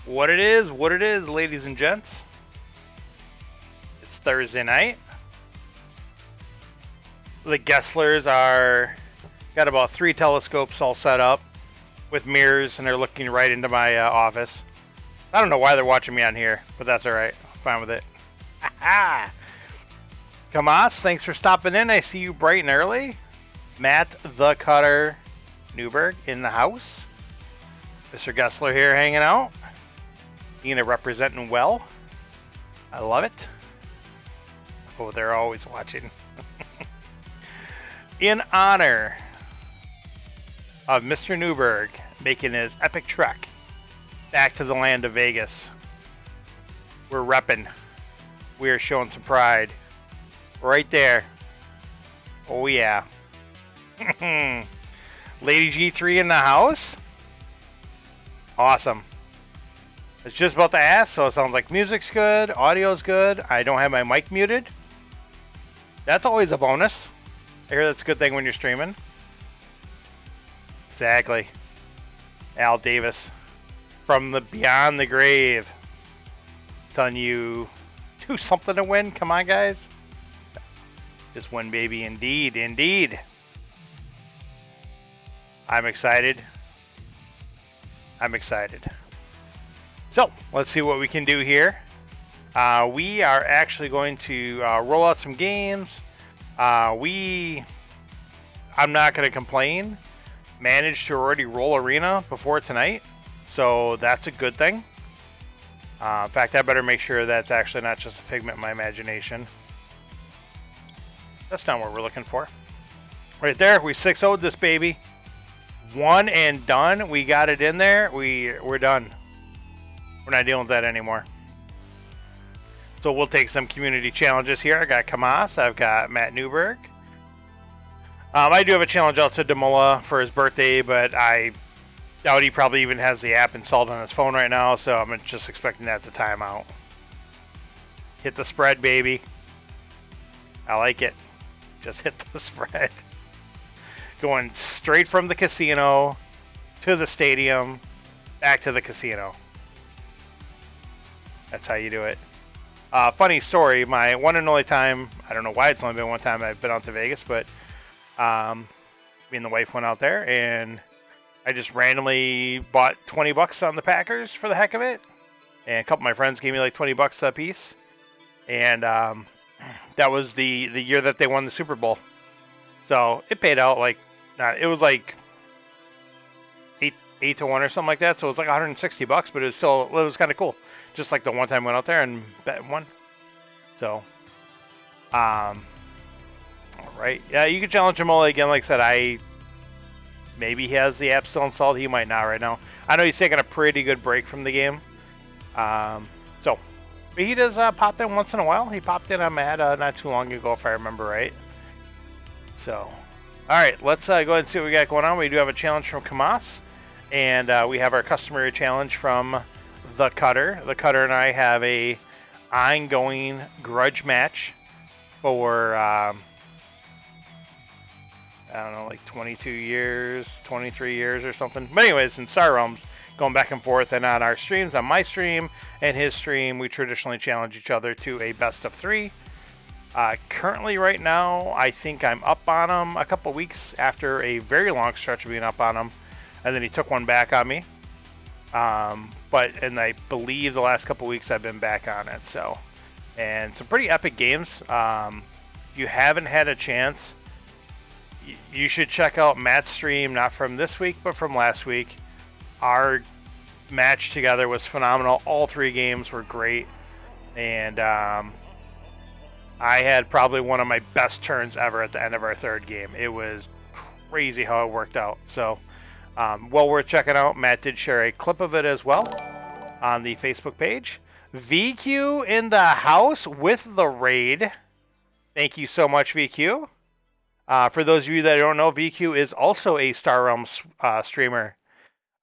What it is, ladies and gents. It's Thursday night. The Gesslers got about 3 telescopes all set up with mirrors, and they're looking right into my office. I don't know why they're watching me on here, but that's all right. I'm fine with it. Kamas, thanks for stopping in. I see you bright and early. Matt the Cutter Newberg in the house. Mr. Gessler here hanging out. Nina representing well. I love it. Oh, they're always watching. In honor of Mr. Newberg making his epic trek back to the land of Vegas, we're repping. We are showing some pride. Right there. Oh, yeah. Lady G3 in the house. Awesome. It's just about to ask, so it sounds like music's good, audio's good. I don't have my mic muted. That's always a bonus. I hear that's a good thing when you're streaming. Exactly. Al Davis from the Beyond the Grave. Telling you, do something to win. Come on, guys. Just win, baby. Indeed, indeed. I'm excited. I'm excited. So, let's see what we can do here. We are actually going to roll out some games. I'm not going to complain. Managed to already roll Arena before tonight, so that's a good thing. In fact, I better make sure that's actually not just a figment of my imagination. That's not what we're looking for. Right there, we 6-0'd this baby. One and done. We got it in there. We're done. We're not dealing with that anymore. So we'll take some community challenges here. I got Kamas. I've got Matt Newberg. I do have a challenge out to Demola for his birthday, but I doubt he probably even has the app installed on his phone right now, so I'm just expecting that to time out. Hit the spread, baby. I like it. Just hit the spread. Going straight from the casino to the stadium, back to the casino. That's how you do it. Funny story, my one and only time, I don't know why it's only been one time I've been out to Vegas, but me and the wife went out there, and I just randomly bought $20 on the Packers for the heck of it. And a couple of my friends gave me like $20 a piece. And that was the year that they won the Super Bowl. So it paid out like, it was like 8 to 1 or something like that. So it was like $160, but it was kind of cool. Just like the one time I went out there and bet and won. So, all right. Yeah, you can challenge him all again. Like I said, maybe he has the app still installed. He might not right now. I know he's taking a pretty good break from the game. But he does pop in once in a while. He popped in on Matt not too long ago, if I remember right. So, all right, let's go ahead and see what we got going on. We do have a challenge from Kamas, and we have our customary challenge from the Cutter. The Cutter and I have a ongoing grudge match for, I don't know, like 22 years, 23 years or something. But anyways, in Star Realms, going back and forth, and on our streams, on my stream and his stream, we traditionally challenge each other to a best of 3. Currently, right now, I think I'm up on him a couple weeks after a very long stretch of being up on him, and then he took one back on me. And I believe the last couple weeks I've been back on it. So, and some pretty epic games. If you haven't had a chance, you should check out Matt's stream, not from this week, but from last week. Our match together was phenomenal. All 3 games were great. And I had probably one of my best turns ever at the end of our 3rd game. It was crazy how it worked out. So, well worth checking out. Matt did share a clip of it as well on the Facebook page. VQ in the house with the raid. Thank you so much, VQ. For those of you that don't know, VQ is also a Star Realms streamer.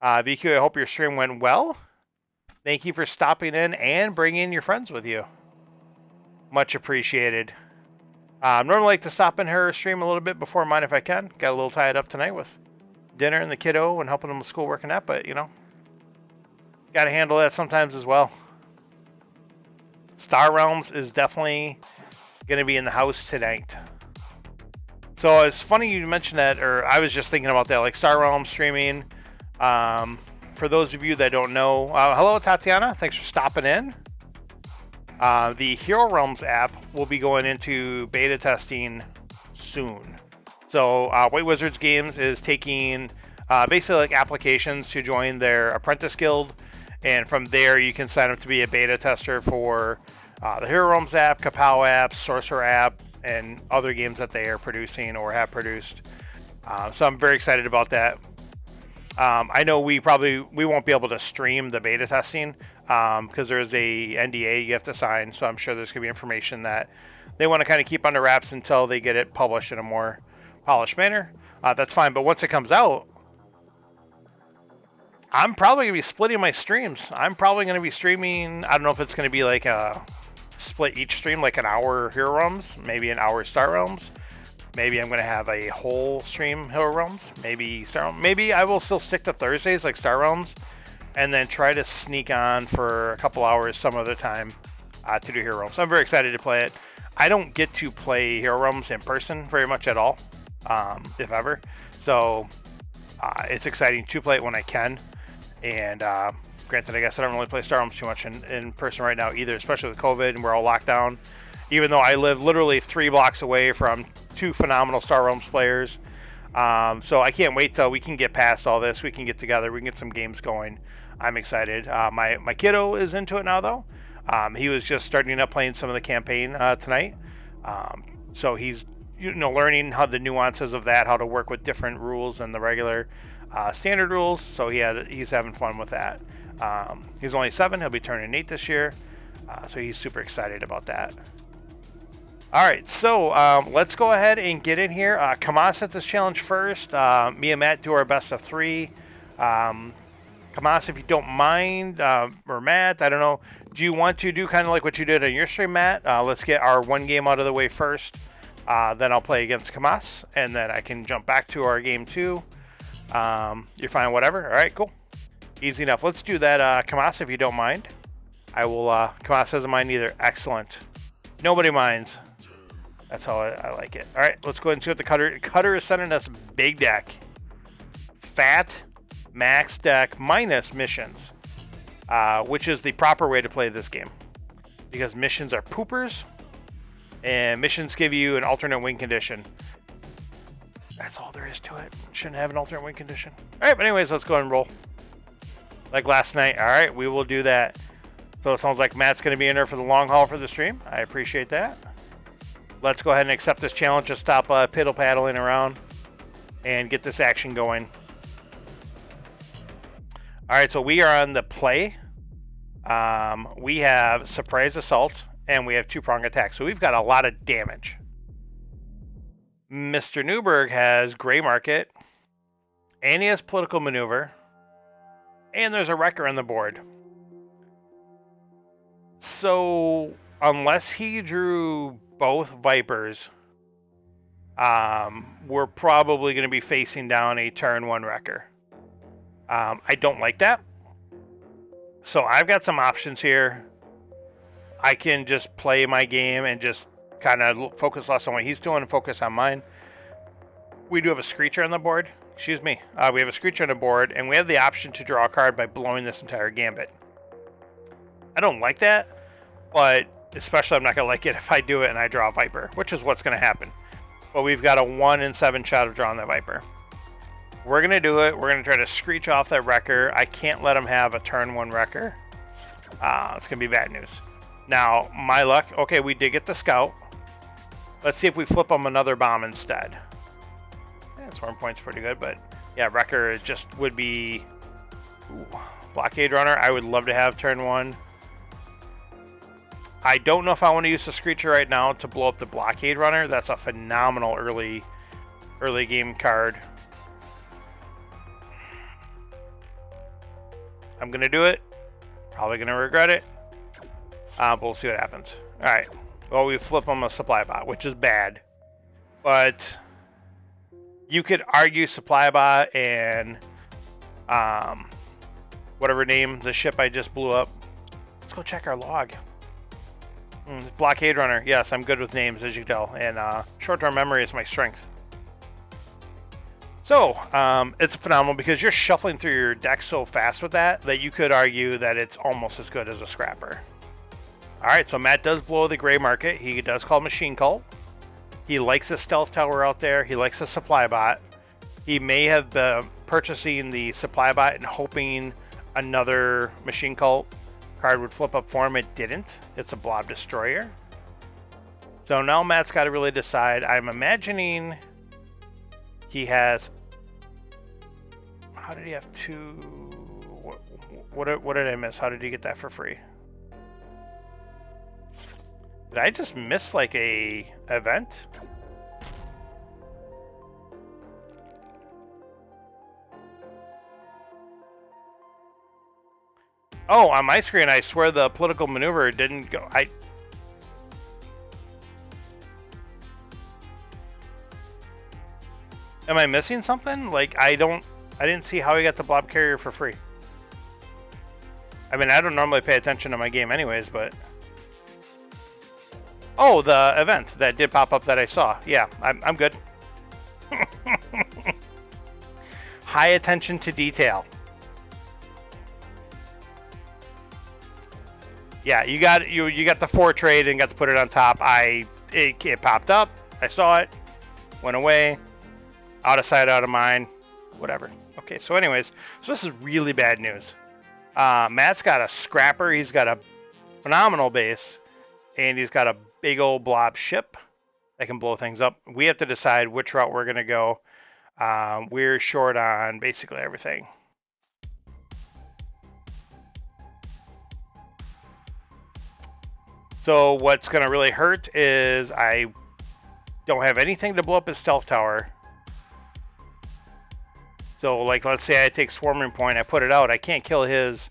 VQ, I hope your stream went well. Thank you for stopping in and bringing your friends with you. Much appreciated. Normally like to stop in her stream a little bit before mine if I can. Got a little tied up tonight with dinner and the kiddo and helping them with schoolwork and that, but you know, Got to handle that sometimes as well. Star Realms is definitely going to be in the house tonight. So it's funny you mentioned that, or I was just thinking about that, like Star Realms streaming. For those of you that don't know, hello Tatiana, thanks for stopping in. The Hero Realms app will be going into beta testing soon. So White Wizards Games is taking basically like applications to join their apprentice guild, and from there you can sign up to be a beta tester for the Hero Realms app, Kapow app, Sorcerer app, and other games that they are producing or have produced. So I'm very excited about that. I know we won't be able to stream the beta testing because there's a NDA you have to sign, so I'm sure there's going to be information that they want to kind of keep under wraps until they get it published in a more polished manner. That's fine, but once it comes out, I'm probably going to be splitting my streams. I'm probably going to be streaming, I don't know if it's going to be like a split each stream, like an hour Hero Realms, maybe an hour Star Realms. Maybe I'm going to have a whole stream Hero Realms, maybe Star Realms. Maybe I will still stick to Thursdays like Star Realms, and then try to sneak on for a couple hours some other time to do Hero Realms. So I'm very excited to play it. I don't get to play Hero Realms in person very much at all, if ever. So it's exciting to play it when I can. And granted, I guess I don't really play Star Realms too much in person right now either, especially with COVID and we're all locked down. Even though I live literally 3 blocks away from 2 phenomenal Star Realms players. So I can't wait till we can get past all this. We can get together. We can get some games going. I'm excited. My kiddo is into it now, though. He was just starting up playing some of the campaign tonight. So he's learning how the nuances of that, how to work with different rules than the regular standard rules. So he's having fun with that. He's only 7. He'll be turning 8 this year. So he's super excited about that. All right, so let's go ahead and get in here. Kamas at this challenge first. Me and Matt do our best of 3. Kamas, if you don't mind, or Matt, I don't know, do you want to do kind of like what you did on your stream, Matt? Let's get our 1 game out of the way first. Then I'll play against Kamas, and then I can jump back to our game 2. You're fine, whatever. All right, cool. Easy enough. Let's do that, Kamas, if you don't mind. I will, Kamas doesn't mind either. Excellent. Nobody minds. That's how I like it. All right, let's go ahead and see what the Cutter is sending us. Big deck. Fat max deck minus missions, which is the proper way to play this game. Because missions are poopers, and missions give you an alternate win condition. That's all there is to it. Shouldn't have an alternate win condition. All right, but anyways, let's go ahead and roll. Like last night. All right, we will do that. So it sounds like Matt's going to be in there for the long haul for the stream. I appreciate that. Let's go ahead and accept this challenge. Just stop piddle-paddling around and get this action going. All right, so we are on the play. We have Surprise Assault, and we have 2-prong attack. So we've got a lot of damage. Mr. Newberg has Gray Market, and he has Political Maneuver, and there's a Wrecker on the board. So unless he drew both Vipers, we're probably going to be facing down a turn 1 Wrecker. I don't like that. So I've got some options here. I can just play my game and just kind of focus less on what he's doing and focus on mine. We do have a Screecher on the board. Excuse me. We have a Screecher on the board, and we have the option to draw a card by blowing this entire gambit. I don't like that, but especially I'm not going to like it if I do it and I draw a Viper, which is what's going to happen. But we've got a 1 in 7 shot of drawing the Viper. We're going to do it. We're going to try to screech off that Wrecker. I can't let him have a turn 1 Wrecker. It's going to be bad news. Now, my luck. Okay, we did get the Scout. Let's see if we flip him another bomb instead. Swarm point's pretty good, but yeah, Wrecker just would be... Ooh, Blockade Runner. I would love to have turn 1. I don't know if I want to use the Screecher right now to blow up the Blockade Runner. That's a phenomenal early game card. I'm going to do it. Probably going to regret it. But we'll see what happens. Alright. Well, we flip them a Supply Bot, which is bad. But you could argue Supply Bot and whatever name the ship I just blew up. Let's go check our log. Blockade runner. Yes, I'm good with names, as you can tell, and short-term memory is my strength. So it's phenomenal because you're shuffling through your deck so fast with that you could argue that it's almost as good as a scrapper. All right, so Matt does blow the gray market. He does call Machine Cult. He likes a stealth tower out there. He likes a supply bot. He may have been purchasing the supply bot and hoping another Machine Cult card would flip up for him. It didn't. It's a Blob Destroyer. So now Matt's got to really decide. I'm imagining he has... How did he have two... What did I miss? How did he get that for free? Did I just miss like a event? Oh, on my screen, I swear the political maneuver didn't go. Am I missing something? Like, I didn't see how he got the blob carrier for free. I mean, I don't normally pay attention to my game anyways, but... Oh, the event that did pop up that I saw. Yeah, I'm good. High attention to detail. Yeah, you got the 4 trade and got to put it on top. It popped up. I saw it. Went away. Out of sight, out of mind. Whatever. Okay, so anyways, so this is really bad news. Matt's got a scrapper. He's got a phenomenal base. And he's got a big old blob ship that can blow things up. We have to decide which route we're going to go. We're short on basically everything. So what's going to really hurt is I don't have anything to blow up his stealth tower. So, like, let's say I take Swarming Point, I put it out, I can't kill his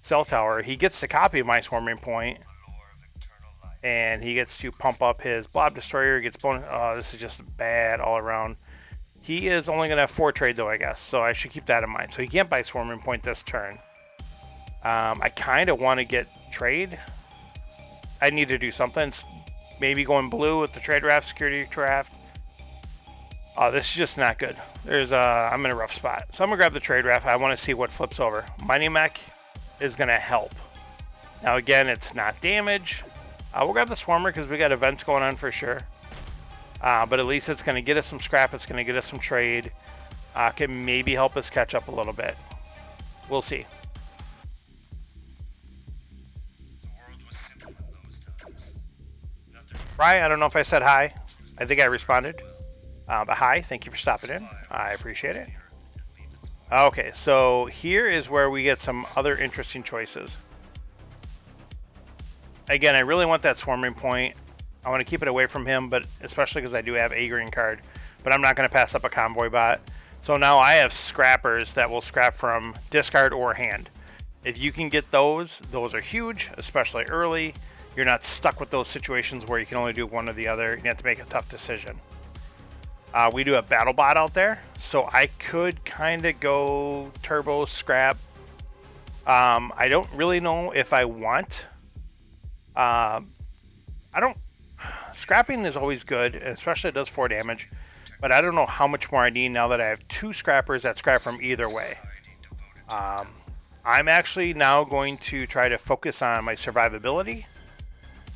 stealth tower. He gets to copy my Swarming Point. And he gets to pump up his Blob Destroyer, gets bonus. Oh, this is just bad all around. He is only going to have 4 trade, though, I guess. So I should keep that in mind. So he can't buy Swarming Point this turn. I kind of want to get trade. I need to do something. Maybe going blue with the trade raft, security craft. Oh, this is just not good. I'm in a rough spot. So I'm going to grab the trade raft. I want to see what flips over. Mighty Mech is going to help. Now, again, it's not damage. We'll grab the Swarmer because we got events going on for sure. But at least it's going to get us some scrap. It's going to get us some trade. Can maybe help us catch up a little bit. We'll see. Brian, I don't know if I said hi. I think I responded. But hi, thank you for stopping in. I appreciate it. Okay, so here is where we get some other interesting choices. Again, I really want that Swarming Point. I want to keep it away from him, but especially because I do have a green card. But I'm not going to pass up a Convoy bot. So now I have scrappers that will scrap from discard or hand. If you can get those are huge, especially early. You're not stuck with those situations where you can only do one or the other. You have to make a tough decision. We do have Battle Bot out there, so I could kind of go Turbo Scrap. I don't really know if I want... Scrapping is always good, especially it does 4 damage, but I don't know how much more I need now that I have 2 scrappers that scrap from either way. I'm actually now going to try to focus on my survivability,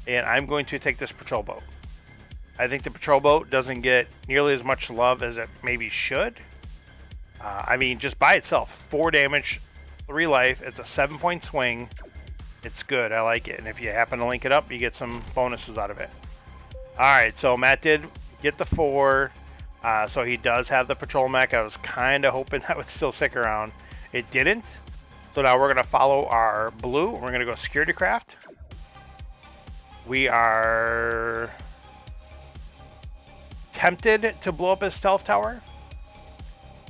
and I'm going to take this patrol boat. I think the patrol boat doesn't get nearly as much love as it maybe should. I mean, just by itself, 4 damage, 3 life, it's a 7-point swing. It's good. I like it. And if you happen to link it up, you get some bonuses out of it. All right, so Matt did get the 4. So he does have the patrol mech. I was kind of hoping that would still stick around. It didn't. So now we're going to follow our blue. We're going to go security craft. We are tempted to blow up his stealth tower.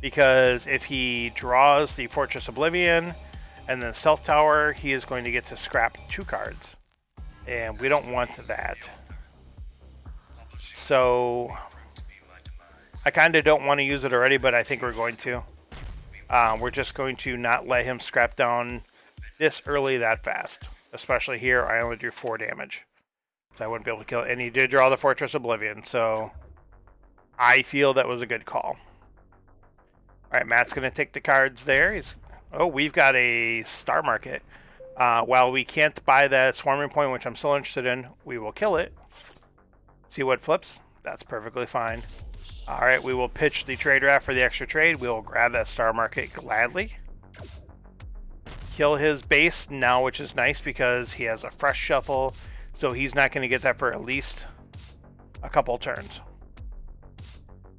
Because if he draws the Fortress Oblivion and then stealth tower, he is going to get to scrap 2 cards. And we don't want that. So I kind of don't want to use it already, but I think we're going to. We're just going to not let him scrap down this early that fast. Especially here, I only do 4 damage. So I wouldn't be able to kill it. And he did draw the Fortress Oblivion, so I feel that was a good call. Alright, Matt's going to take the cards there. Oh, we've got a Star Market. While we can't buy that Swarming Point, which I'm still interested in, we will kill it. See what flips? That's perfectly fine. Alright, we will pitch the trade raft for the extra trade. We will grab that Star Market gladly. Kill his base now, which is nice because he has a fresh shuffle, so he's not going to get that for at least a couple turns.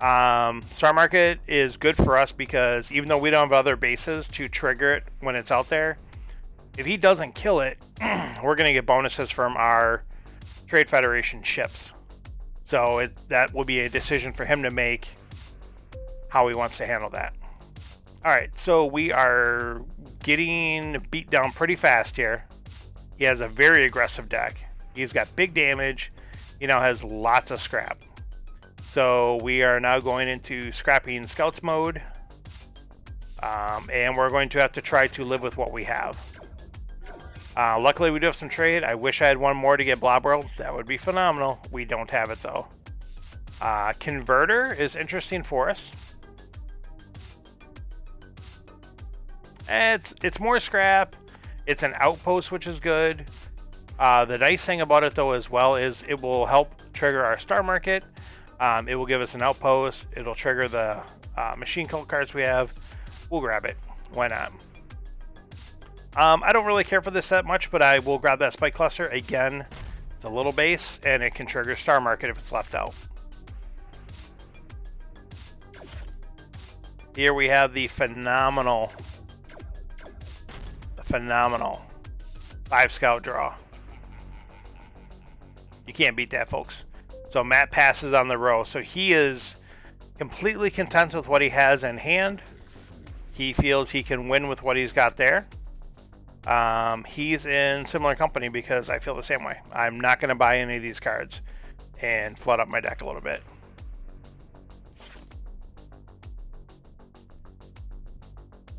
Star Market is good for us because even though we don't have other bases to trigger it when it's out there, if he doesn't kill it, we're going to get bonuses from our Trade Federation ships. So that will be a decision for him to make how he wants to handle that. Alright, so we are getting beat down pretty fast here. He has a very aggressive deck. He's got big damage. He now has lots of scrap. So we are now going into scrapping scouts mode. And we're going to have to try to live with what we have. Luckily we do have some trade. I wish I had one more to get Blob World. That would be phenomenal. We don't have it though. Converter is interesting for us. It's more scrap. It's an outpost, which is good. The nice thing about it though as well is it will help trigger our Star Market. It will give us an outpost. It'll trigger the machine cult cards we have. We'll grab it. Why not? I don't really care for this that much, but I will grab that Spike Cluster. Again, it's a little base, and it can trigger Star Market if it's left out. Here we have the phenomenal 5 scout draw. You can't beat that, folks. So Matt passes on the row. So he is completely content with what he has in hand. He feels he can win with what he's got there. He's in similar company because I feel the same way. I'm not going to buy any of these cards and flood up my deck a little bit.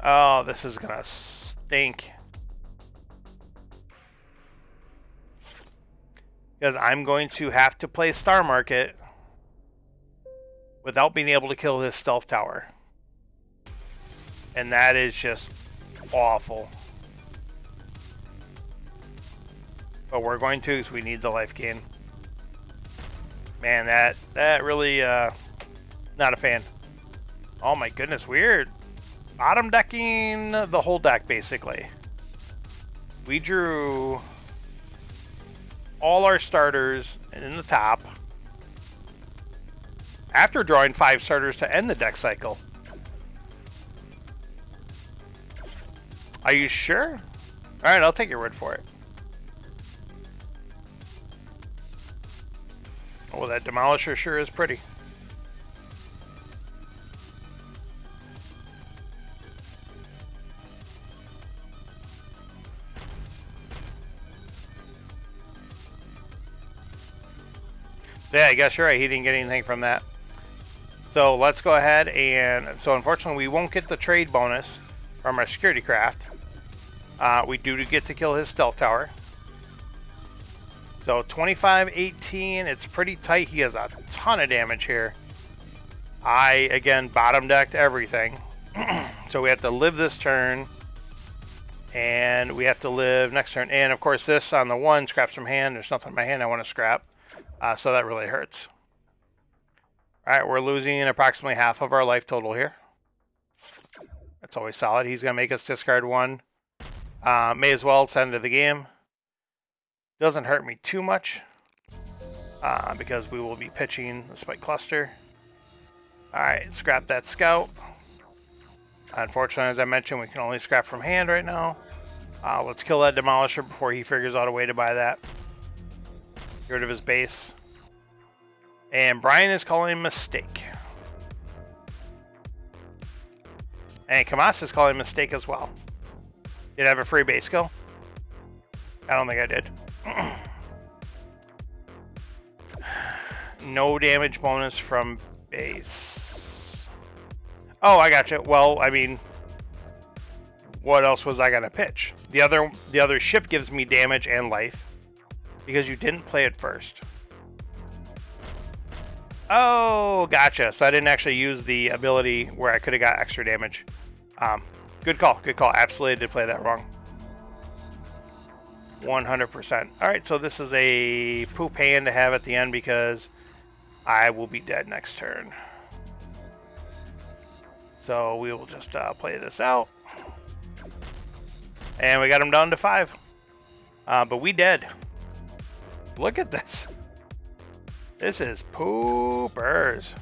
Oh, this is going to stink. Because I'm going to have to play Star Market without being able to kill his Stealth Tower. And that is just awful. But we're going to because we need the life gain. Man, that really, not a fan. Oh my goodness, weird. Bottom decking the whole deck, basically. We drew all our starters in the top after drawing 5 starters to end the deck cycle. Are you sure? Alright, I'll take your word for it. Oh, that Demolisher sure is pretty. Yeah, I guess you're right. He didn't get anything from that. So let's go ahead and... So unfortunately, we won't get the trade bonus from our security craft. We do get to kill his stealth tower. So 25-18, it's pretty tight. He has a ton of damage here. I, again, bottom decked everything. So we have to live this turn. And we have to live next turn. And of course this on the 1 scraps from hand. There's nothing in my hand I want to scrap. So that really hurts. Alright, we're losing approximately half of our life total here. That's always solid. He's going to make us discard 1. May as well, it's the end of the game. Doesn't hurt me too much. Because we will be pitching the Spike Cluster. Alright, scrap that scout. Unfortunately, as I mentioned, we can only scrap from hand right now. Let's kill that Demolisher before he figures out a way to buy that. Get rid of his base. And Brian is calling a mistake. And Kamas is calling a mistake as well. Did I have a free base kill? I don't think I did. No damage bonus from base. Oh, I gotcha. Well, I mean, what else was I gonna pitch? The other ship gives me damage and life because you didn't play it first. Oh, gotcha. So I didn't actually use the ability where I could have got extra damage. Good call. Good call. Absolutely did play that wrong. 100%. All right, so this is a poop hand to have at the end because I will be dead next turn. So we will just play this out. And we got him down to 5. But we dead. Look at this. This is poopers.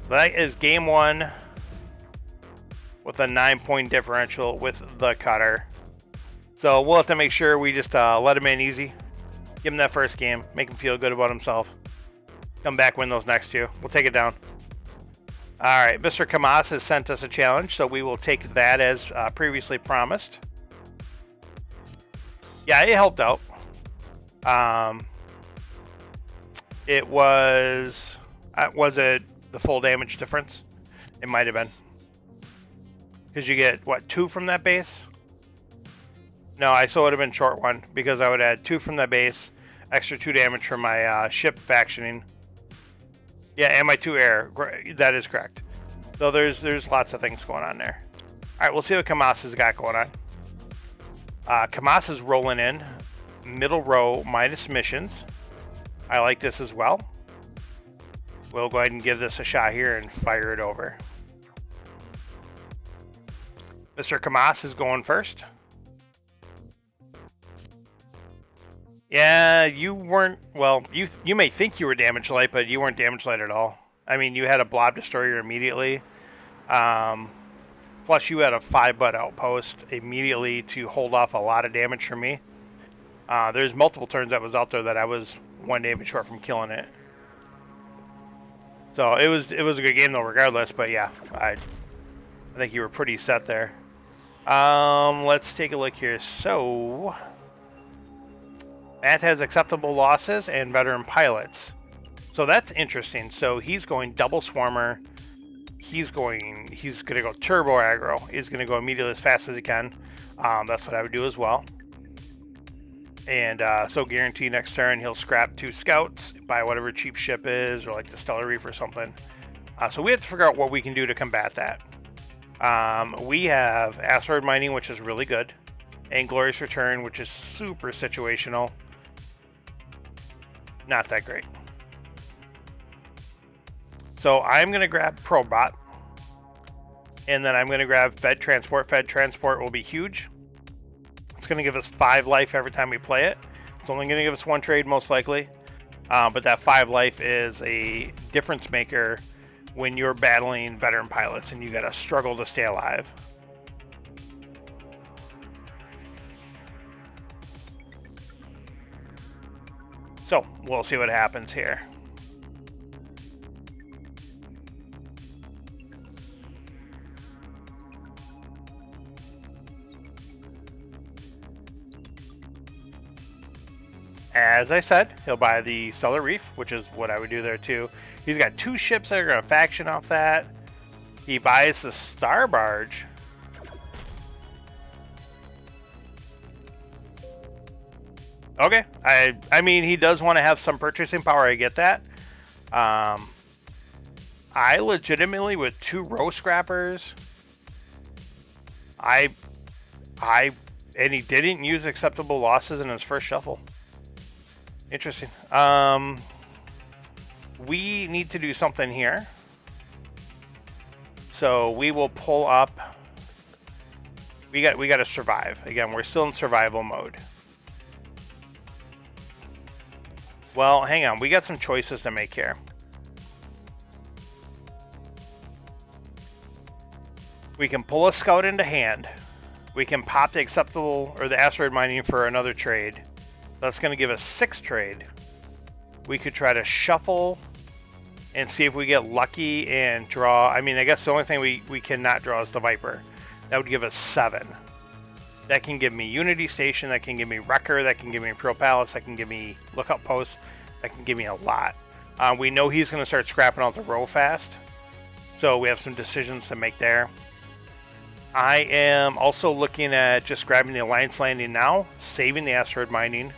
That is game 1 with a 9-point differential with the cutter. So we'll have to make sure we just let him in easy. Give him that first game. Make him feel good about himself. Come back, win those next 2. We'll take it down. All right, Mr. Kamas has sent us a challenge, so we will take that as previously promised. Yeah, it helped out. It was it the full damage difference? It might have been. Because you get, what, 2 from that base? No, I still would have been short 1, because I would add 2 from that base, extra 2 damage from my ship factioning. Yeah, and my 2 air. That is correct. So there's lots of things going on there. All right, we'll see what Kamas has got going on. Kamas is rolling in. Middle row minus missions. I like this as well. We'll go ahead and give this a shot here and fire it over. Mr. Kamas is going first. Yeah, you weren't, well, you may think you were damage light, but you weren't damage light at all. I mean, you had a blob destroyer immediately. Plus you had a 5-butt outpost immediately to hold off a lot of damage from me. There's multiple turns that was out there that I was 1 damage short from killing it. So it was a good game though regardless, but yeah, I think you were pretty set there. Let's take a look here. So Matt has acceptable losses and veteran pilots. So that's interesting. So he's going double swarmer. He's gonna go turbo aggro. He's gonna go immediately as fast as he can. That's what I would do as well. And so guarantee next turn he'll scrap 2 scouts, buy whatever cheap ship is, or like the Stellar Reef or something. So we have to figure out what we can do to combat that. We have asteroid mining, which is really good, and glorious return, which is super situational. Not that great. So I'm going to grab Probot, and then I'm going to grab Fed Transport. Fed Transport will be huge. It's going to give us 5 life every time we play it. It's only going to give us 1 trade most likely, but that 5 life is a difference maker when you're battling veteran pilots and you got to struggle to stay alive. So we'll see what happens here. As I said, he'll buy the Stellar Reef, which is what I would do there too. He's got 2 ships that are going to faction off that. He buys the Star Barge. Okay, I mean, he does want to have some purchasing power, I get that. I legitimately, with 2 row scrappers, and he didn't use acceptable losses in his first shuffle. Interesting. We need to do something here. So we will pull up. We got to survive. Again, we're still in survival mode. Well, hang on. We got some choices to make here. We can pull a scout into hand. We can pop the acceptable or the asteroid mining for another trade. That's going to give us 6 trade. We could try to shuffle and see if we get lucky and draw. I mean, I guess the only thing we cannot draw is the Viper. That would give us 7. That can give me Unity Station. That can give me Wrecker. That can give me Imperial Palace. That can give me Lookout Post. That can give me a lot. We know he's going to start scrapping out the row fast. So we have some decisions to make there. I am also looking at just grabbing the Alliance Landing now, saving the asteroid mining.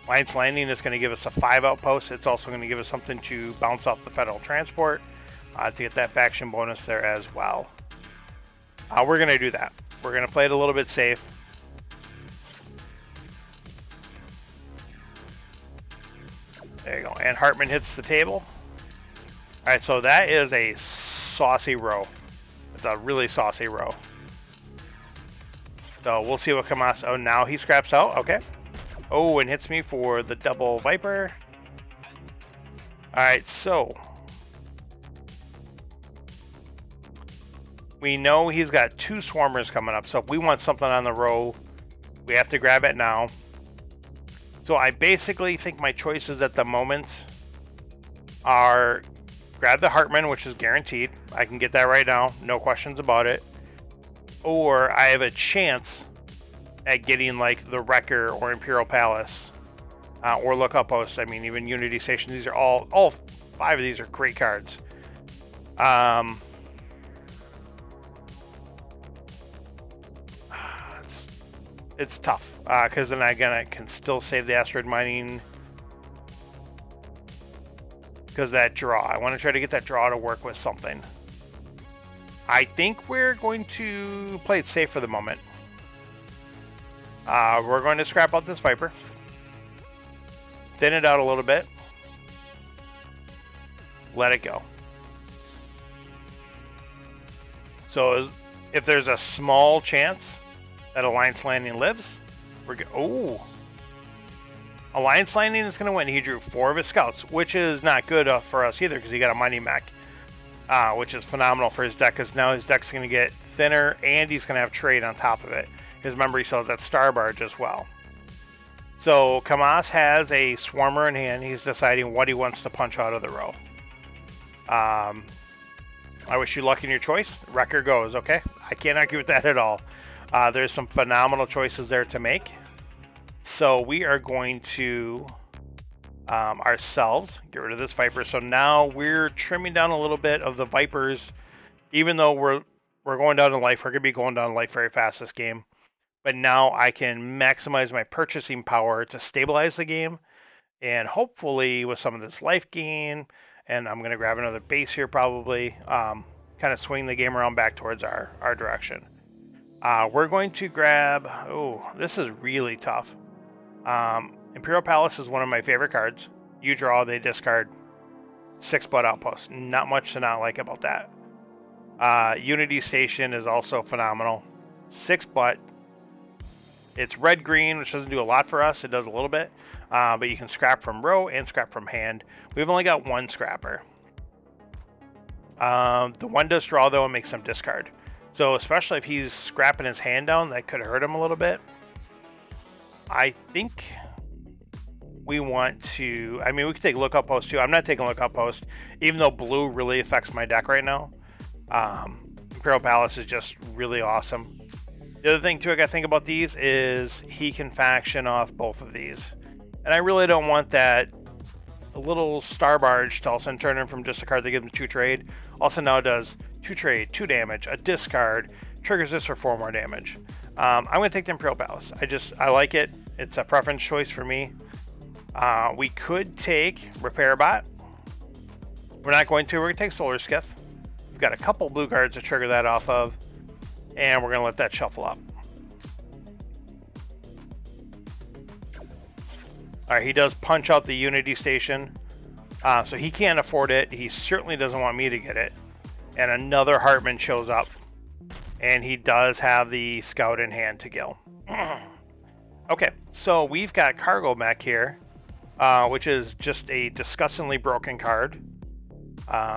Alliance Landing is going to give us a 5 outpost. It's also going to give us something to bounce off the Federal Transport to get that faction bonus there as well. We're going to do that. We're going to play it a little bit safe. There you go. And Hartman hits the table. All right, so that is a saucy row. It's a really saucy row. So we'll see what Kamas. Oh, now he scraps out. Okay. Oh, and hits me for the double Viper. All right, so we know he's got 2 Swarmers coming up. So if we want something on the row, we have to grab it now. So I basically think my choices at the moment are grab the Hartman, which is guaranteed. I can get that right now, no questions about it. Or I have a chance at getting like the Wrecker or Imperial Palace or Lookout Post. I mean, even Unity Station. These are all 5 of these are great cards. It's tough because then again I can still save the asteroid mining because that draw. I want to try to get that draw to work with something. I think we're going to play it safe for the moment. We're going to scrap out this Viper, thin it out a little bit, let it go. So if there's a small chance that Alliance Landing lives, we're good. Oh, Alliance Landing is going to win. He drew 4 of his scouts, which is not good for us either because he got a mighty mech, which is phenomenal for his deck because now his deck's going to get thinner and he's going to have trade on top of it. His memory sells that Star Barge as well. So Kamas has a Swarmer in hand. He's deciding what he wants to punch out of the row. I wish you luck in your choice. Wrecker goes, okay? I can't argue with that at all. There's some phenomenal choices there to make. So we are going to ourselves get rid of this Viper. So now we're trimming down a little bit of the Vipers. Even though we're going down in life, we're going to be going down in life very fast this game. But now I can maximize my purchasing power to stabilize the game. And hopefully with some of this life gain, and I'm going to grab another base here probably, kind of swing the game around back towards our direction. We're going to grab, oh, this is really tough. Imperial Palace is one of my favorite cards. You draw, they discard 6 butt outposts. Not much to not like about that. Unity Station is also phenomenal. 6 butt. It's red-green, which doesn't do a lot for us. It does a little bit. But you can scrap from row and scrap from hand. We've only got 1 scrapper. The one does draw, though, and makes some discard. So especially if he's scrapping his hand down, that could hurt him a little bit. I think we want to... I mean, we could take Lookout Post, too. I'm not taking Lookout Post, even though blue really affects my deck right now. Imperial Palace is just really awesome. The other thing, too, I got to think about these is he can faction off both of these. And I really don't want that little Star Barge to also turn him from just a card that gives him 2 trade. Also now does 2 trade, 2 damage, a discard, triggers this for 4 more damage. I'm going to take the Imperial Palace. I like it. It's a preference choice for me. We could take Repair Bot. We're not going to. We're going to take Solar Skiff. We've got a couple blue cards to trigger that off of. And we're going to let that shuffle up. All right, he does punch out the Unity Station. So he can't afford it. He certainly doesn't want me to get it. And another Hartman shows up. And he does have the Scout in hand to kill. Okay, so we've got Cargo Mech here, which is just a disgustingly broken card.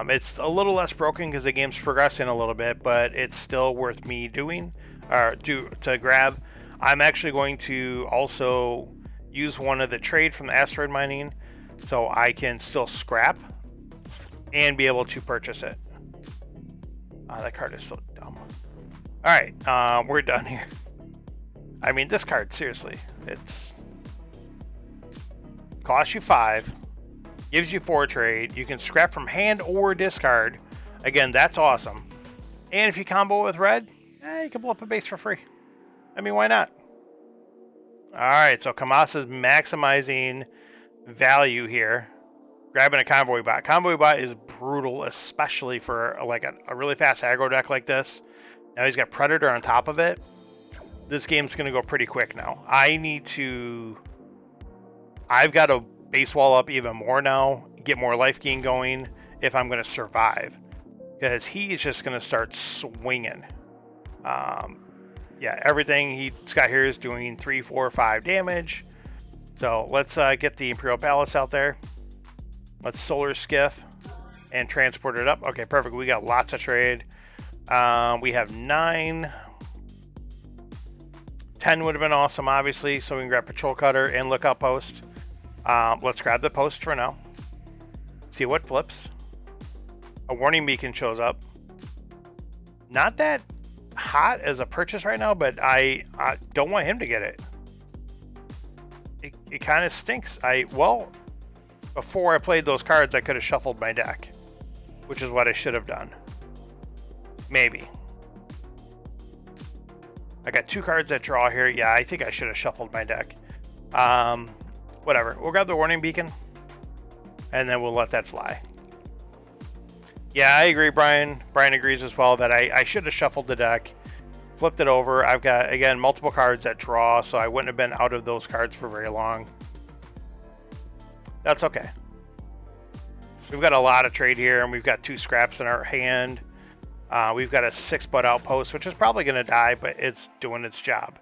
It's a little less broken because the game's progressing a little bit, but it's still worth me doing, to grab. I'm actually going to also use one of the trade from the asteroid mining so I can still scrap and be able to purchase it. That card is so dumb. Alright, we're done here. I mean, this card, seriously, it's costs you 5, gives you 4 trade. You can scrap from hand or discard Again, that's awesome. And if you combo with red, you can blow up a base for free. I mean, why not? All right, so Kamasa's maximizing value here. Grabbing a Convoy Bot. Convoy Bot is brutal, especially for like a really fast aggro deck like this. Now he's got Predator on top of it. This game's going to go pretty quick now. I've got to base wall up even more now, get more life gain going if I'm going to survive. Because he's just going to start swinging. Yeah, everything he's got here is doing 3, 4, 5 damage. So let's get the Imperial Palace out there. Let's Solar Skiff and transport it up. Okay, perfect. We got lots of trade. We have 9. 10 would have been awesome, obviously, so we can grab Patrol Cutter and Lookout Post. Let's grab the post for now. See what flips. A Warning Beacon shows up. Not that hot as a purchase right now, but I don't want him to get it. It kind of stinks. Before I played those cards, I could have shuffled my deck, which is what I should have done. Maybe. I got 2 cards that draw here. Yeah, I think I should have shuffled my deck. Whatever. We'll grab the Warning Beacon, and then we'll let that fly. Yeah, I agree, Brian. Brian agrees as well that I should have shuffled the deck, flipped it over. I've got, again, multiple cards that draw, so I wouldn't have been out of those cards for very long. That's okay. We've got a lot of trade here, and we've got 2 scraps in our hand. We've got a 6-butt outpost, which is probably going to die, but it's doing its job.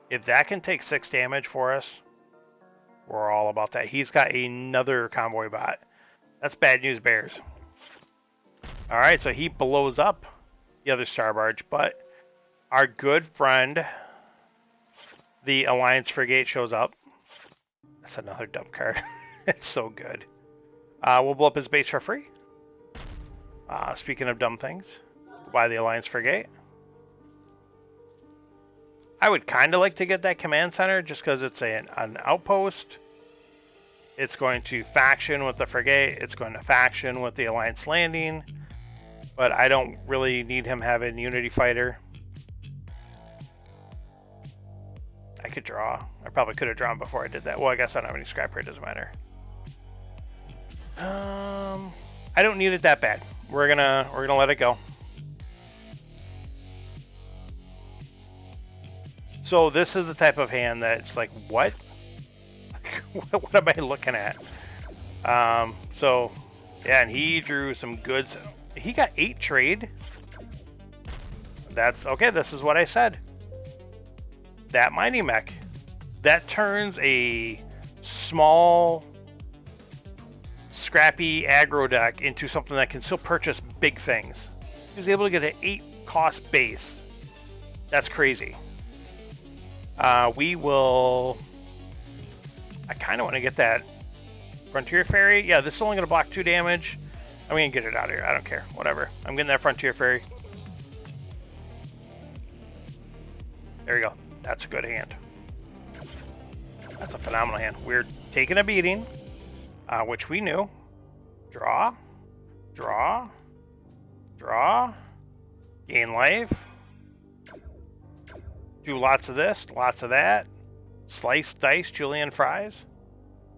If that can take 6 damage for us, we're all about that. He's got another Convoy Bot. That's bad news, Bears. All right, so he blows up the other Star Barge, but our good friend, the Alliance Frigate, shows up. That's another dump card. It's so good. We'll blow up his base for free. Speaking of dumb things, buy the Alliance Frigate. I would kind of like to get that command center just because it's an outpost. It's going to faction with the frigate. It's going to faction with the Alliance Landing. But I don't really need him having Unity Fighter. I could draw. I probably could have drawn before I did that. Well, I guess I don't have any scrap here. It doesn't matter. I don't need it that bad. We're gonna let it go. So this is the type of hand that's like, what? What am I looking at? So yeah, and he drew some goods. He got 8 trade. That's okay. This is what I said. That mining mech that turns a small, scrappy aggro deck into something that can still purchase big things. He was able to get an 8-cost base. That's crazy. We will. I kind of want to get that Frontier Ferry. Yeah, this is only going to block 2 damage. I'm going to get it out of here. I don't care. Whatever. I'm getting that Frontier Ferry. There you go. That's a good hand. That's a phenomenal hand. We're taking a beating, which we knew. Draw. Draw. Draw. Gain life. Do lots of this, lots of that. Slice, dice, julienne fries.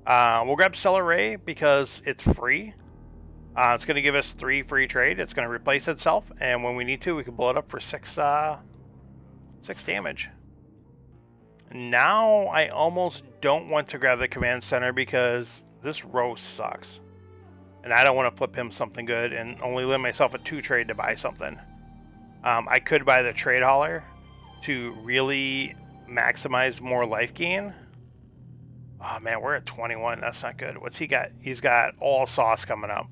We'll grab Stellar Ray because it's free. It's going to give us 3 free trade. It's going to replace itself, and when we need to, we can blow it up for 6 damage. Now I almost don't want to grab the command center because this row sucks. And I don't want to flip him something good and only limit myself a 2 trade to buy something. I could buy the trade hauler to really maximize more life gain. Oh man, we're at 21. That's not good. What's he got? He's got all sauce coming up.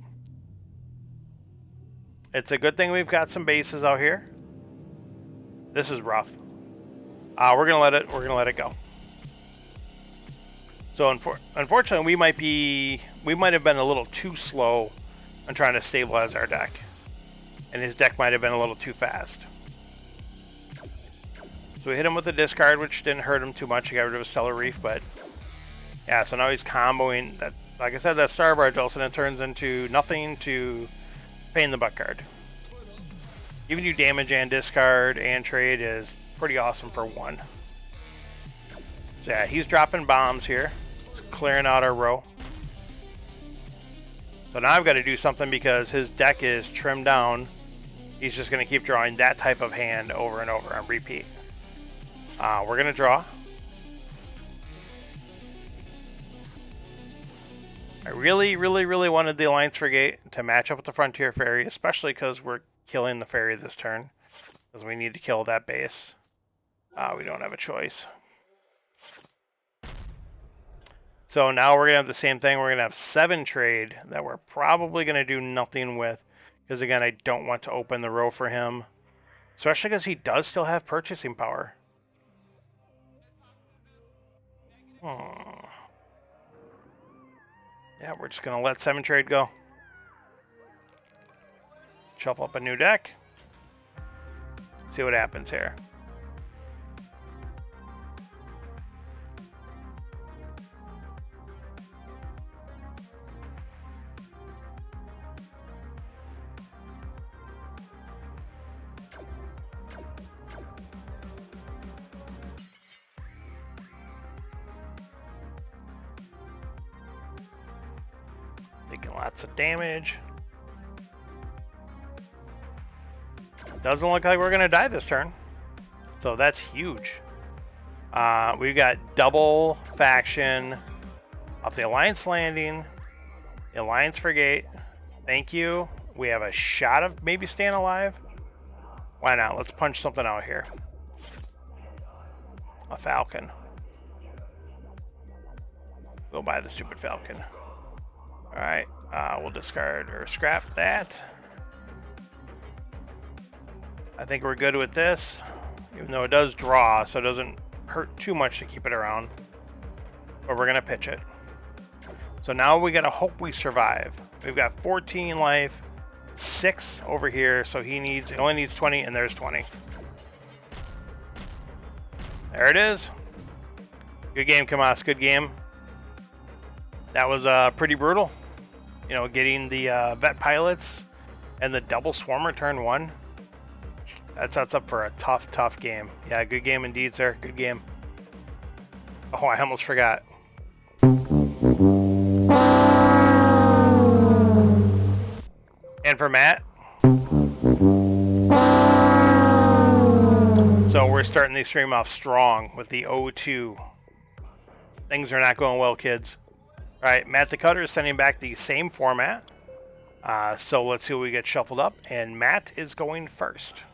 It's a good thing we've got some bases out here. This is rough. We're gonna let it go. So unfortunately, we might have been a little too slow on trying to stabilize our deck, and his deck might have been a little too fast. So we hit him with a discard, which didn't hurt him too much. He got rid of a Stellar Reef, but yeah. So now he's comboing that. Like I said, that Star Barge also then turns into nothing to pain in the butt card. Giving you damage and discard and trade is pretty awesome for one. So yeah, he's dropping bombs here. It's clearing out our row. So now I've got to do something because his deck is trimmed down. He's just going to keep drawing that type of hand over and over on repeat. We're going to draw. I really, really, really wanted the Alliance Frigate to match up with the Frontier Ferry, especially because we're killing the ferry this turn. Because we need to kill that base. We don't have a choice. So now we're going to have the same thing. We're going to have 7 trade that we're probably going to do nothing with. Because again, I don't want to open the row for him. Especially because he does still have purchasing power. Yeah, we're just going to let 7 trade go. Shuffle up a new deck. See what happens here. Taking lots of damage. Doesn't look like we're going to die this turn. So that's huge. We've got double faction off the Alliance Landing, the Alliance Frigate. Thank you. We have a shot of maybe staying alive. Why not? Let's punch something out here. A Falcon. Go buy the stupid Falcon. Alright, we'll discard or scrap that. I think we're good with this, even though it does draw, so it doesn't hurt too much to keep it around. But we're going to pitch it. So now we got to hope we survive. We've got 14 life, 6 over here, so he only needs 20, and there's 20. There it is. Good game, Kamas, good game. That was pretty brutal. You know, getting the vet pilots and the double swarmer turn 1. That sets up for a tough, tough game. Yeah, good game indeed, sir. Good game. Oh, I almost forgot. And for Matt. So we're starting the stream off strong with the 0-2. Things are not going well, kids. All right, Matt the Cutter is sending back the same format. So let's see what we get shuffled up. And Matt is going first.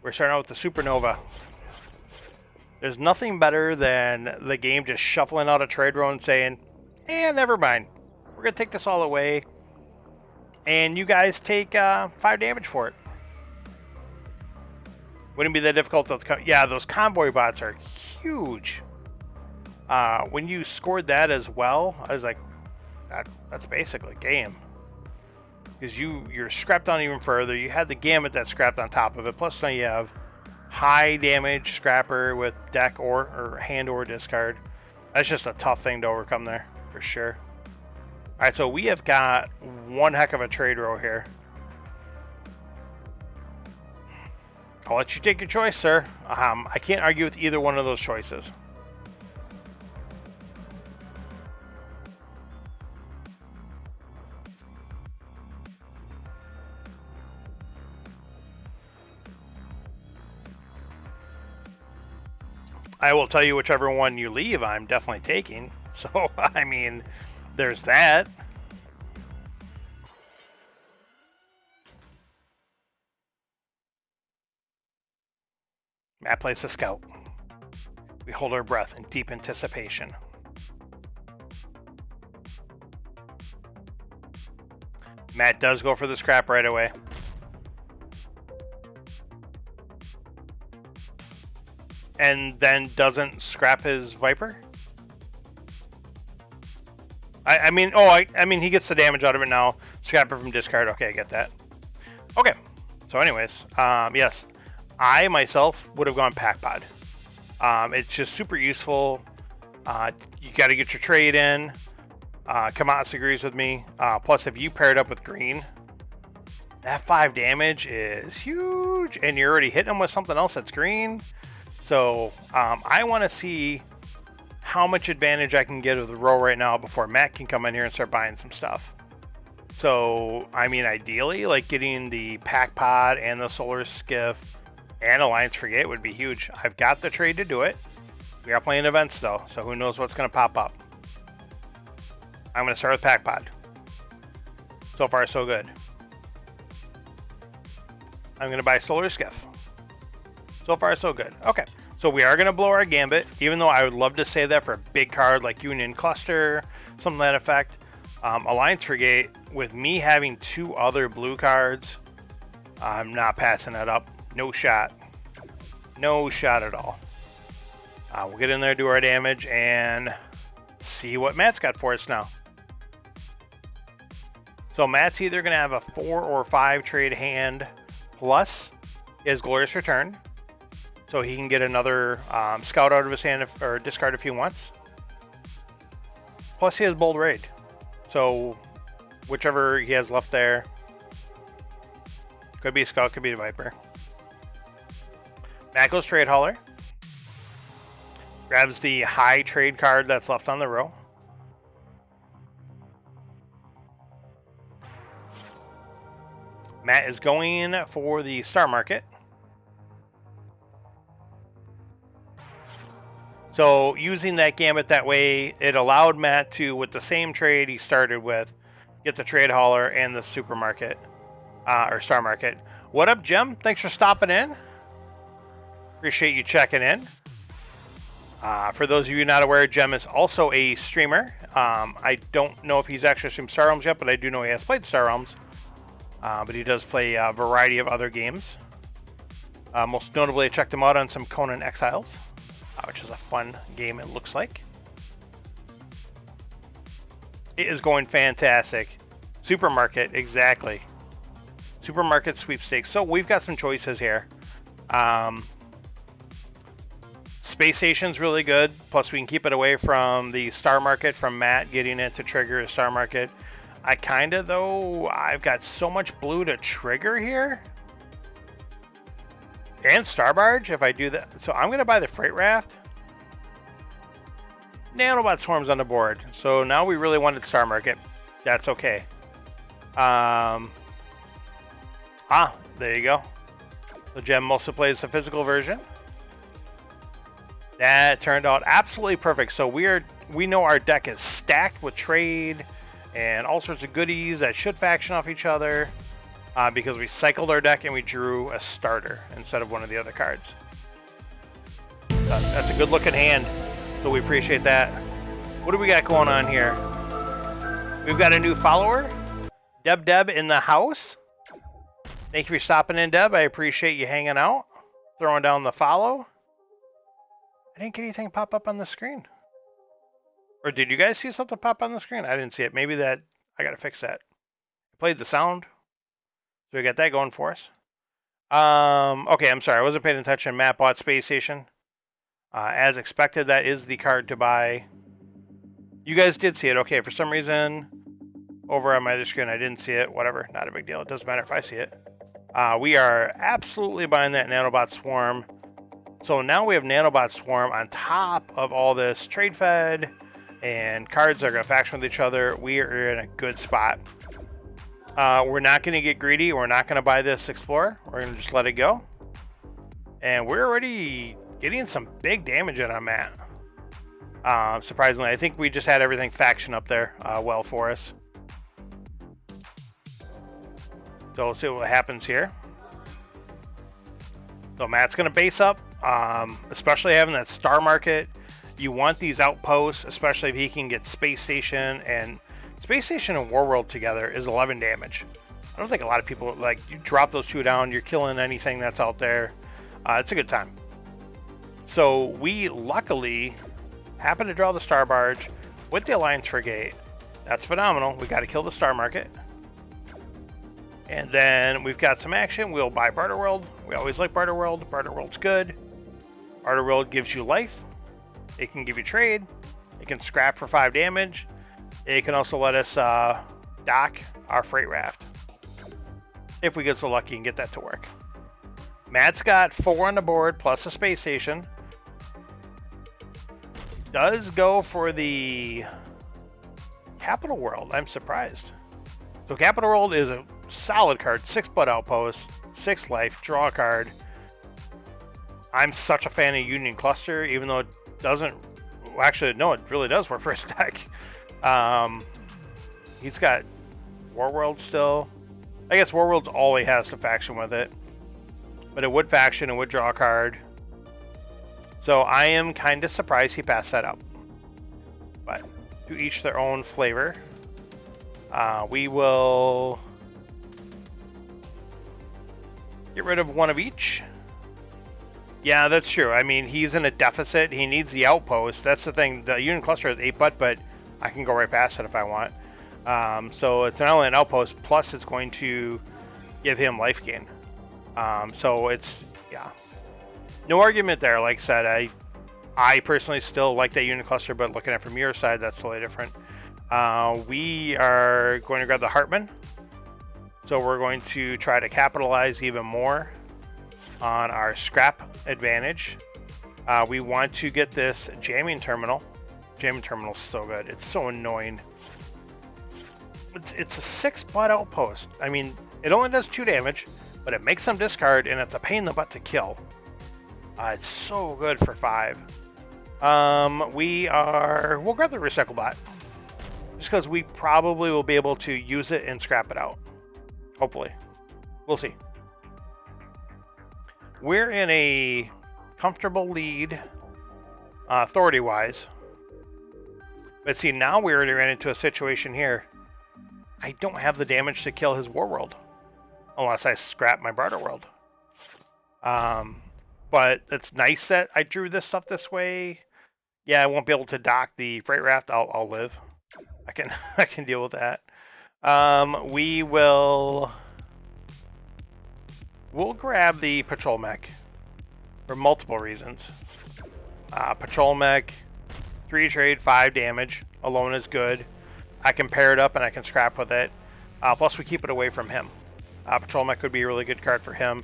We're starting out with the Supernova. There's nothing better than the game just shuffling out a trade row and saying, never mind. We're going to take this all away. And you guys take 5 damage for it. Wouldn't be that difficult. Yeah, those convoy bots are huge. When you scored that as well, I was like, that's basically game. Because you're scrapped on even further. You had the gamut that scrapped on top of it. Plus now you have high damage scrapper with deck or hand or discard. That's just a tough thing to overcome there, for sure. Alright, so we have got one heck of a trade row here. I'll let you take your choice, sir. I can't argue with either one of those choices. I will tell you whichever one you leave, I'm definitely taking. So, I mean, there's that. Matt plays a scout. We hold our breath in deep anticipation. Matt does go for the scrap right away. And then doesn't scrap his Viper? I mean, he gets the damage out of it now. Scrap it from discard. Okay, I get that. Okay. So anyways, yes. I myself would have gone Pack Pod. It's just super useful. You got to get your trade in. Kamas agrees with me. Plus, if you pair it up with green, That 5 damage is huge, and you're already hitting him with something else that's green. So I want to see how much advantage I can get of the row right now before Matt can come in here and start buying some stuff. So, I mean, ideally, like getting the pack pod and the solar skiff and Alliance Frigate would be huge. I've got the trade to do it. We are playing events though, so who knows what's going to pop up. I'm going to start with pack pod. So far, so good. I'm going to buy solar skiff. So far, so good. Okay, so we are going to blow our gambit, even though I would love to save that for a big card like Union Cluster, something to that effect. Alliance Frigate, with me having 2 other blue cards, I'm not passing that up. No shot. No shot at all. We'll get in there, do our damage, and see what Matt's got for us now. So Matt's either going to have a 4 or 5 trade hand plus his Glorious Return. So he can get another scout out of his hand or discard if he wants. Plus he has Bold Raid. So whichever he has left there. Could be a scout, could be a Viper. Matt goes Trade Hauler. Grabs the high trade card that's left on the row. Matt is going for the Star Market. So using that gambit that way, it allowed Matt to, with the same trade he started with, get the Trade Hauler and the Supermarket, or Star Market. What up, Jim? Thanks for stopping in. Appreciate you checking in. For those of you not aware, Jem is also a streamer. I don't know if he's actually streamed Star Realms yet, but I do know he has played Star Realms. But he does play a variety of other games. Most notably, I checked him out on some Conan Exiles, which is a fun game, it looks like. It is going fantastic. Supermarket, exactly. Supermarket sweepstakes. So we've got some choices here. Space Station's really good. Plus we can keep it away from the Star Market, from Matt getting it to trigger a Star Market. I kinda, though, I've got so much blue to trigger here. And Star Barge, if I do that. So I'm gonna buy the Freight Raft. Nanobot Swarm's on the board. So now we really wanted Star Market. That's okay. There you go. The Gem also plays the physical version. That turned out absolutely perfect. So we know our deck is stacked with trade and all sorts of goodies that should faction off each other, because we cycled our deck and we drew a starter instead of one of the other cards. That's a good looking hand, so we appreciate that. What do we got going on here? We've got a new follower, Deb in the house. Thank you for stopping in, Deb. I appreciate you hanging out, throwing down the follow. I didn't get anything pop up on the screen. Or did you guys see something pop on the screen? I didn't see it. Maybe that, I gotta fix that. I played the sound. So we got that going for us. Okay, I'm sorry. I wasn't paying attention. Matt bought Space Station. As expected, that is the card to buy. You guys did see it. Okay, for some reason, over on my other screen, I didn't see it. Whatever, not a big deal. It doesn't matter if I see it. We are absolutely buying that Nanobot Swarm. So now we have Nanobot Swarm on top of all this trade fed and cards that are going to faction with each other. We are in a good spot. We're not going to get greedy. We're not going to buy this Explorer. We're going to just let it go. And we're already getting some big damage in on Matt. Surprisingly, I think we just had everything faction up there well for us. So we'll see what happens here. So Matt's going to base up, especially having that Star Market. You want these outposts, especially if he can get Space Station, and Space Station and Warworld together is 11 damage. I don't think a lot of people, like, you drop those two down, you're killing anything that's out there. It's a good time. So we luckily happen to draw the Star Barge with the Alliance Frigate. That's phenomenal. We got to kill the Star Market. And then we've got some action. We'll buy Barter World. We always like Barter World. Barter World's good. Barter World gives you life. It can give you trade. It can scrap for 5 damage. It can also let us dock our Freight Raft. if we get so lucky and get that to work. Matt's got 4 on the board plus a space station. Does go for the Capital World. I'm surprised. So Capital World is a solid card. 6 Bud Outpost, 6 life, draw a card. I'm such a fan of Union Cluster, even though it doesn't... Well, actually, no, it really does work for his deck. He's got Warworld still. I guess Warworld's all he has to faction with it. But it would faction, it would draw a card. So I am kind of surprised he passed that up. But to each their own flavor. We will get rid of one of each. Yeah, that's true. I mean, he's in a deficit. He needs the outpost. That's the thing. The Union Cluster has 8 butt, but I can go right past it if I want. So it's not only an outpost, plus it's going to give him life gain. So it's, yeah. No argument there. Like I said, I personally still like that Union Cluster, but looking at it from your side, that's totally different. We are going to grab the Hartman. So we're going to try to capitalize even more on our scrap advantage. We want to get this jamming terminal. Jamming terminal is so good. It's so annoying. It's a 6 butt outpost. I mean, it only does 2 damage, but it makes them discard, and it's a pain in the butt to kill. It's so good for 5. We'll grab the recycle bot. Just because we probably will be able to use it and scrap it out. Hopefully. We'll see. We're in a comfortable lead, authority-wise. But see, now we already ran into a situation here. I don't have the damage to kill his Warworld. Unless I scrap my Barter World. But it's nice that I drew this stuff this way. Yeah, I won't be able to dock the Freight Raft. I'll live. I can deal with that. We'll grab the Patrol Mech for multiple reasons. Patrol Mech, 3 trade, 5 damage. Alone is good. I can pair it up and I can scrap with it. Plus we keep it away from him. Patrol Mech could be a really good card for him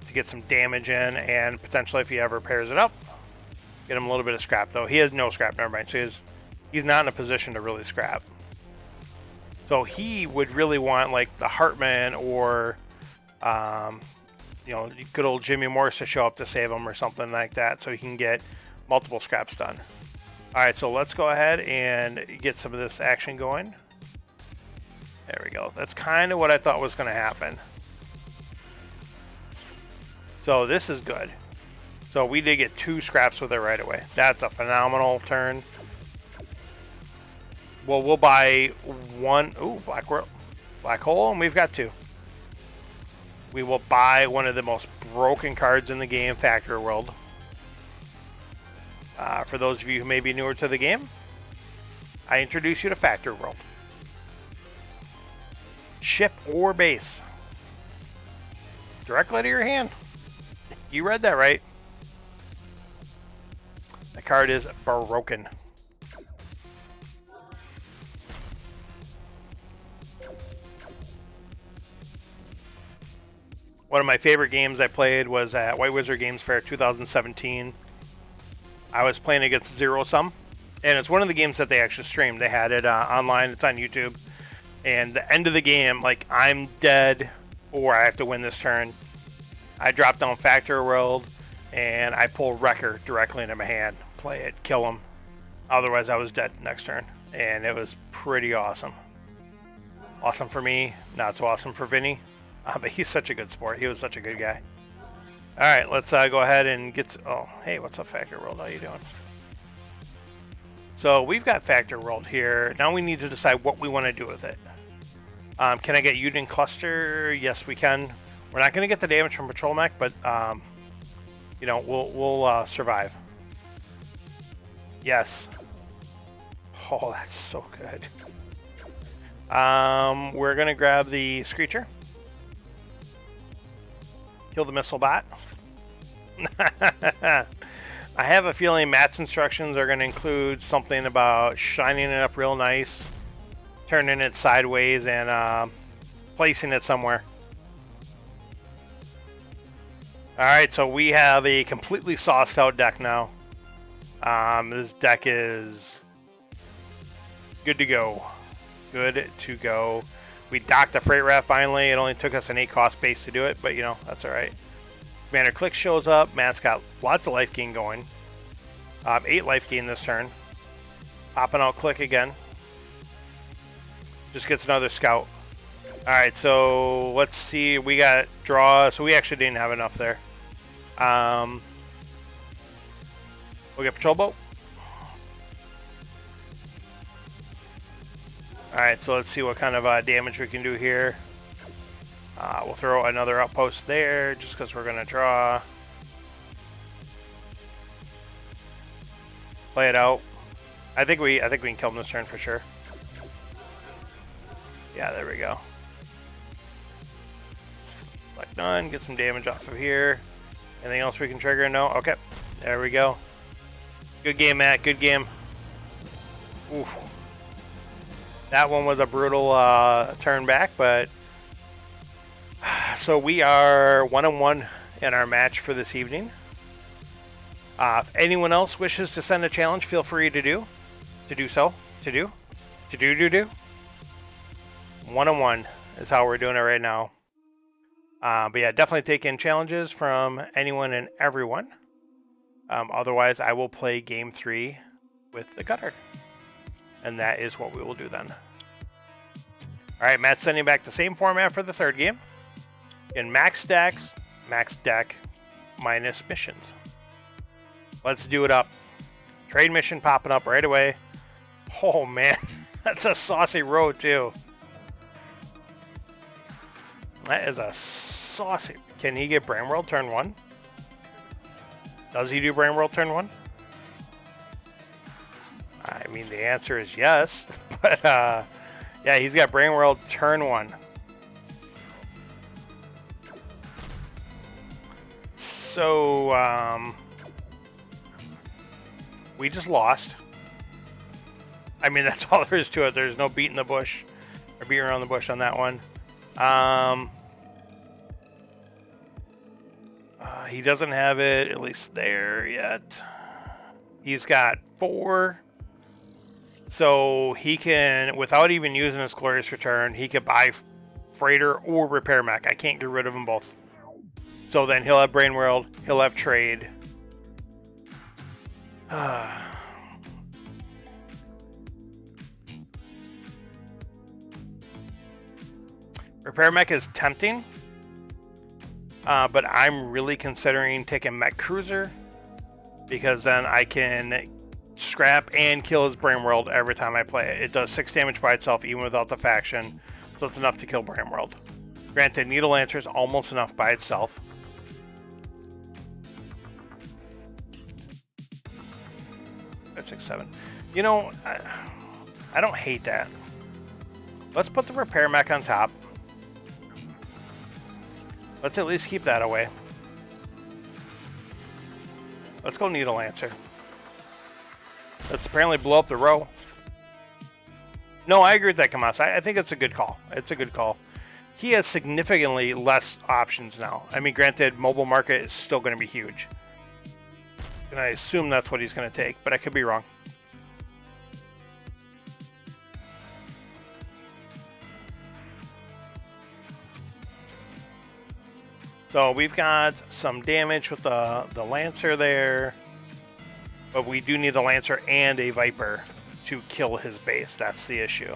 to get some damage in, and potentially if he ever pairs it up, get him a little bit of scrap. Though he has no scrap, never mind. So he's not in a position to really scrap. So he would really want like the Hartman or good old Jimmy Morris to show up to save him or something like that, so he can get multiple scraps done. All right, so let's go ahead and get some of this action going. There we go. That's kind of what I thought was going to happen. So this is good. So we did get 2 scraps with it right away. That's a phenomenal turn. Well, we'll buy 1. Ooh, Black Hole, and we've got 2. We will buy one of the most broken cards in the game, Factory World. For those of you who may be newer to the game, I introduce you to Factory World. Ship or base. Directly to your hand. You read that right. The card is broken. One of my favorite games I played was at White Wizard Games Fair 2017. I was playing against Zero Sum, and it's one of the games that they actually streamed. They had it online. It's on YouTube. And the end of the game, like, I'm dead, or I have to win this turn. I drop down Factory World, and I pull Wrecker directly into my hand. Play it, kill him. Otherwise, I was dead next turn. And it was pretty awesome. Awesome for me, not so awesome for Vinny. But he's such a good sport. He was such a good guy. All right, let's go ahead and get... Oh, hey, what's up, Factory World? How you doing? So we've got Factory World here. Now we need to decide what we want to do with it. Can I get Union Cluster? Yes, we can. We're not going to get the damage from Patrol Mech, but we'll survive. Yes. Oh, that's so good. We're going to grab the Screecher. Kill the Missile Bot. I have a feeling Matt's instructions are going to include something about shining it up real nice, turning it sideways, and placing it somewhere. All right, so we have a completely sauced out deck now. This deck is good to go. Good to go. We docked the Freight Raft finally. It only took us an 8 cost base to do it, but you know, that's all right. Commander Click shows up. Matt's got lots of life gain going. 8 life gain this turn. Popping out Click again. Just gets another scout. All right, so let's see. We got draw, so we actually didn't have enough there. We got patrol boat. All right, so let's see what kind of damage we can do here. We'll throw another outpost there just because we're gonna draw. Play it out. I think we can kill him this turn for sure. Yeah, there we go. Like none. Get some damage off of here. Anything else we can trigger? No. Okay. There we go. Good game, Matt. Good game. Oof. That one was a brutal turn back, but so we are 1-1 in our match for this evening. If anyone else wishes to send a challenge, feel free to do so. 1-1 is how we're doing it right now. But yeah, definitely take in challenges from anyone and everyone. Otherwise, I will play game 3 with the cutter. And that is what we will do then. All right, Matt's sending back the same format for the third game. In max stacks, max deck, minus missions. Let's do it up. Trade mission popping up right away. Oh, man. That's a saucy row, too. That is a saucy... Can he get Brain World turn 1? Does he do Brain World turn 1? I mean, the answer is yes. But, yeah, he's got Brain World turn 1. So, we just lost. I mean, that's all there is to it. There's no beating the bush or beating around the bush on that one. He doesn't have it, at least there yet. He's got 4. So he can, without even using his Glorious Return, he could buy Freighter or Repair Mech. I can't get rid of them both. So then he'll have Brain World, he'll have Trade. Repair Mech is tempting, but I'm really considering taking Mech Cruiser because then I can scrap and kill his Brain World every time I play it. It does 6 damage by itself even without the faction, so it's enough to kill Brain World. Granted, Needle Lancer is almost enough by itself. That's 6, 7. You know, I don't hate that. Let's put the Repair Mech on top. Let's at least keep that away. Let's go Needle Lancer. Let's apparently blow up the row. No, I agree with that, Kamas. I think it's a good call. It's a good call. He has significantly less options now. I mean, granted, mobile market is still going to be huge. And I assume that's what he's going to take, but I could be wrong. So we've got some damage with the Lancer there. But we do need the Lancer and a Viper to kill his base. That's the issue.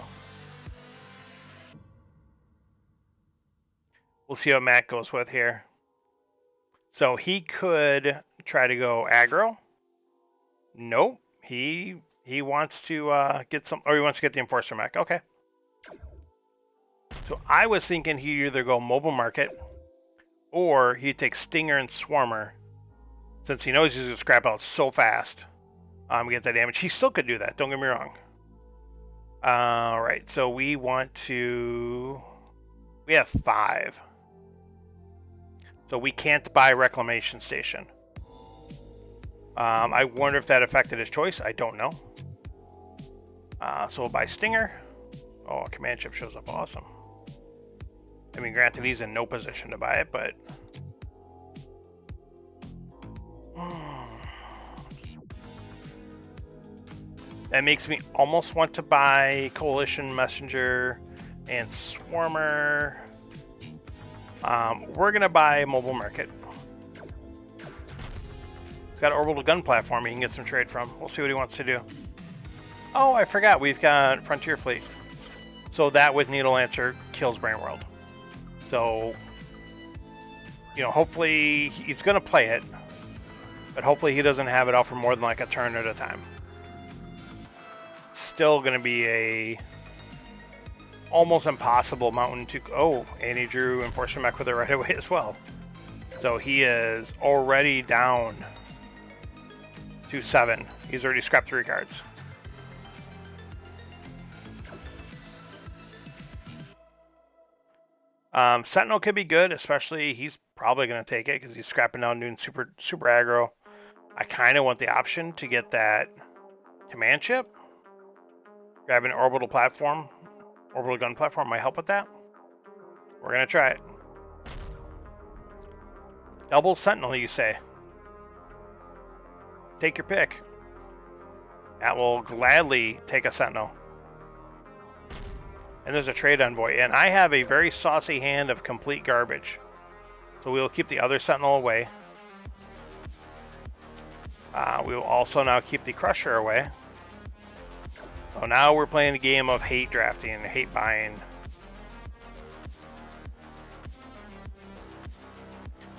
We'll see what Matt goes with here. So he could try to go aggro. Nope. He wants to get some, or he wants to get the Enforcer mech. Okay. So I was thinking he'd either go mobile market or he'd take Stinger and Swarmer, since he knows he's going to scrap out so fast. Get that damage. He still could do that, don't get me wrong. Alright, so we want to... We have 5. So we can't buy Reclamation Station. I wonder if that affected his choice. I don't know. So we'll buy Stinger. Oh, a command ship shows up. Awesome. I mean, granted, he's in no position to buy it, but... That makes me almost want to buy Coalition Messenger and Swarmer. We're gonna buy Mobile Market. It's got an orbital gun platform you can get some trade from. We'll see what he wants to do. Oh, I forgot, we've got Frontier Fleet. So that with Needle Lancer kills Brain World. So, you know, hopefully he's gonna play it, but hopefully he doesn't have it out for more than like a turn at a time. Still gonna be a almost impossible mountain to... Oh, and he drew Enforcer Mech with it right away as well. So he is already down to 7. He's already scrapped 3 cards. Sentinel could be good, especially he's probably going to take it because he's scrapping down doing super aggro. I kind of want the option to get that command chip. Grab an orbital platform. Orbital gun platform might help with that. We're going to try it. Double Sentinel, you say? Take your pick. That will gladly take a Sentinel. And there's a trade envoy. And I have a very saucy hand of complete garbage. So we will keep the other Sentinel away. We will also now keep the Crusher away. So now we're playing a game of hate drafting and hate buying.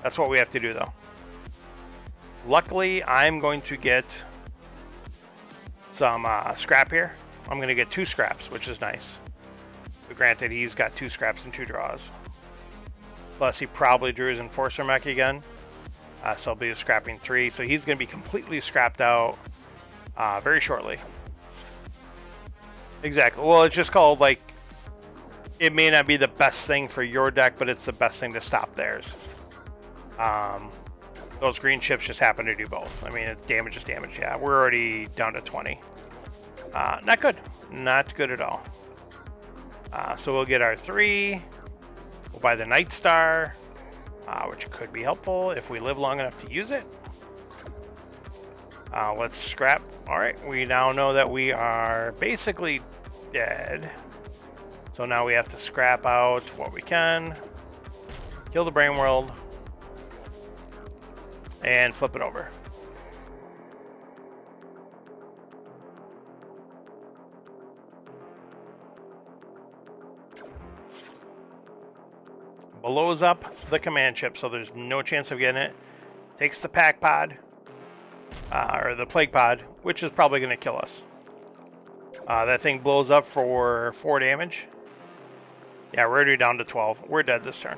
That's what we have to do, though. Luckily, I'm going to get some scrap here. I'm going to get 2 scraps, which is nice. But granted, he's got 2 scraps and 2 draws. Plus, he probably drew his Enforcer Mech again. So I'll be scrapping 3. So he's going to be completely scrapped out very shortly. Exactly. Well, it's just called, like, it may not be the best thing for your deck, but it's the best thing to stop theirs. Those green chips just happen to do both. I mean, it's damage is damage. Yeah, we're already down to 20. Not good. Not good at all. So we'll get our 3. We'll buy the Night Star, which could be helpful if we live long enough to use it. Let's scrap. All right, we now know that we are basically dead. So now we have to scrap out what we can, kill the Brain World, and flip it over. Blows up the command chip, so there's no chance of getting it. Takes the pack pod. Or the plague pod, which is probably going to kill us. That thing blows up for 4 damage. Yeah, we're already down to 12. We're dead this turn.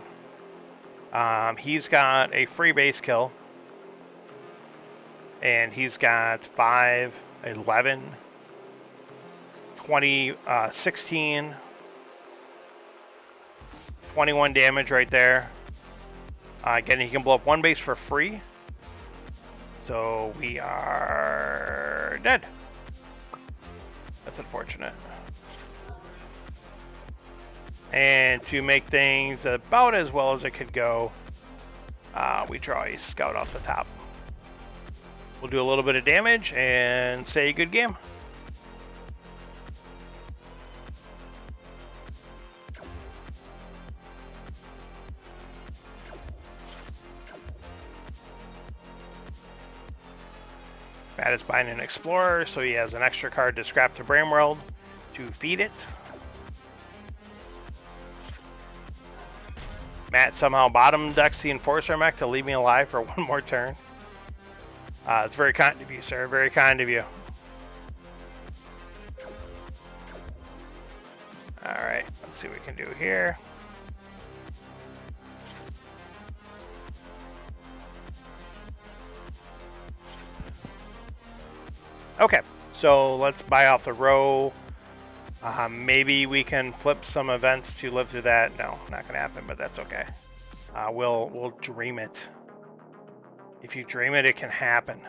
He's got a free base kill. And he's got 5, 11, 20, 16, 21 damage right there. Again, he can blow up 1 base for free. So we are dead. That's unfortunate. And to make things about as well as it could go, we draw a scout off the top. We'll do a little bit of damage and say good game. Matt is buying an Explorer, so he has an extra card to scrap to Brain World to feed it. Matt somehow bottom decks the Enforcer Mech to leave me alive for 1 more turn. It's very kind of you, sir. Very kind of you. Alright, let's see what we can do here. Okay, so let's buy off the row. Maybe we can flip some events to live through that. No, not going to happen, but that's okay. We'll dream it. If you dream it, it can happen.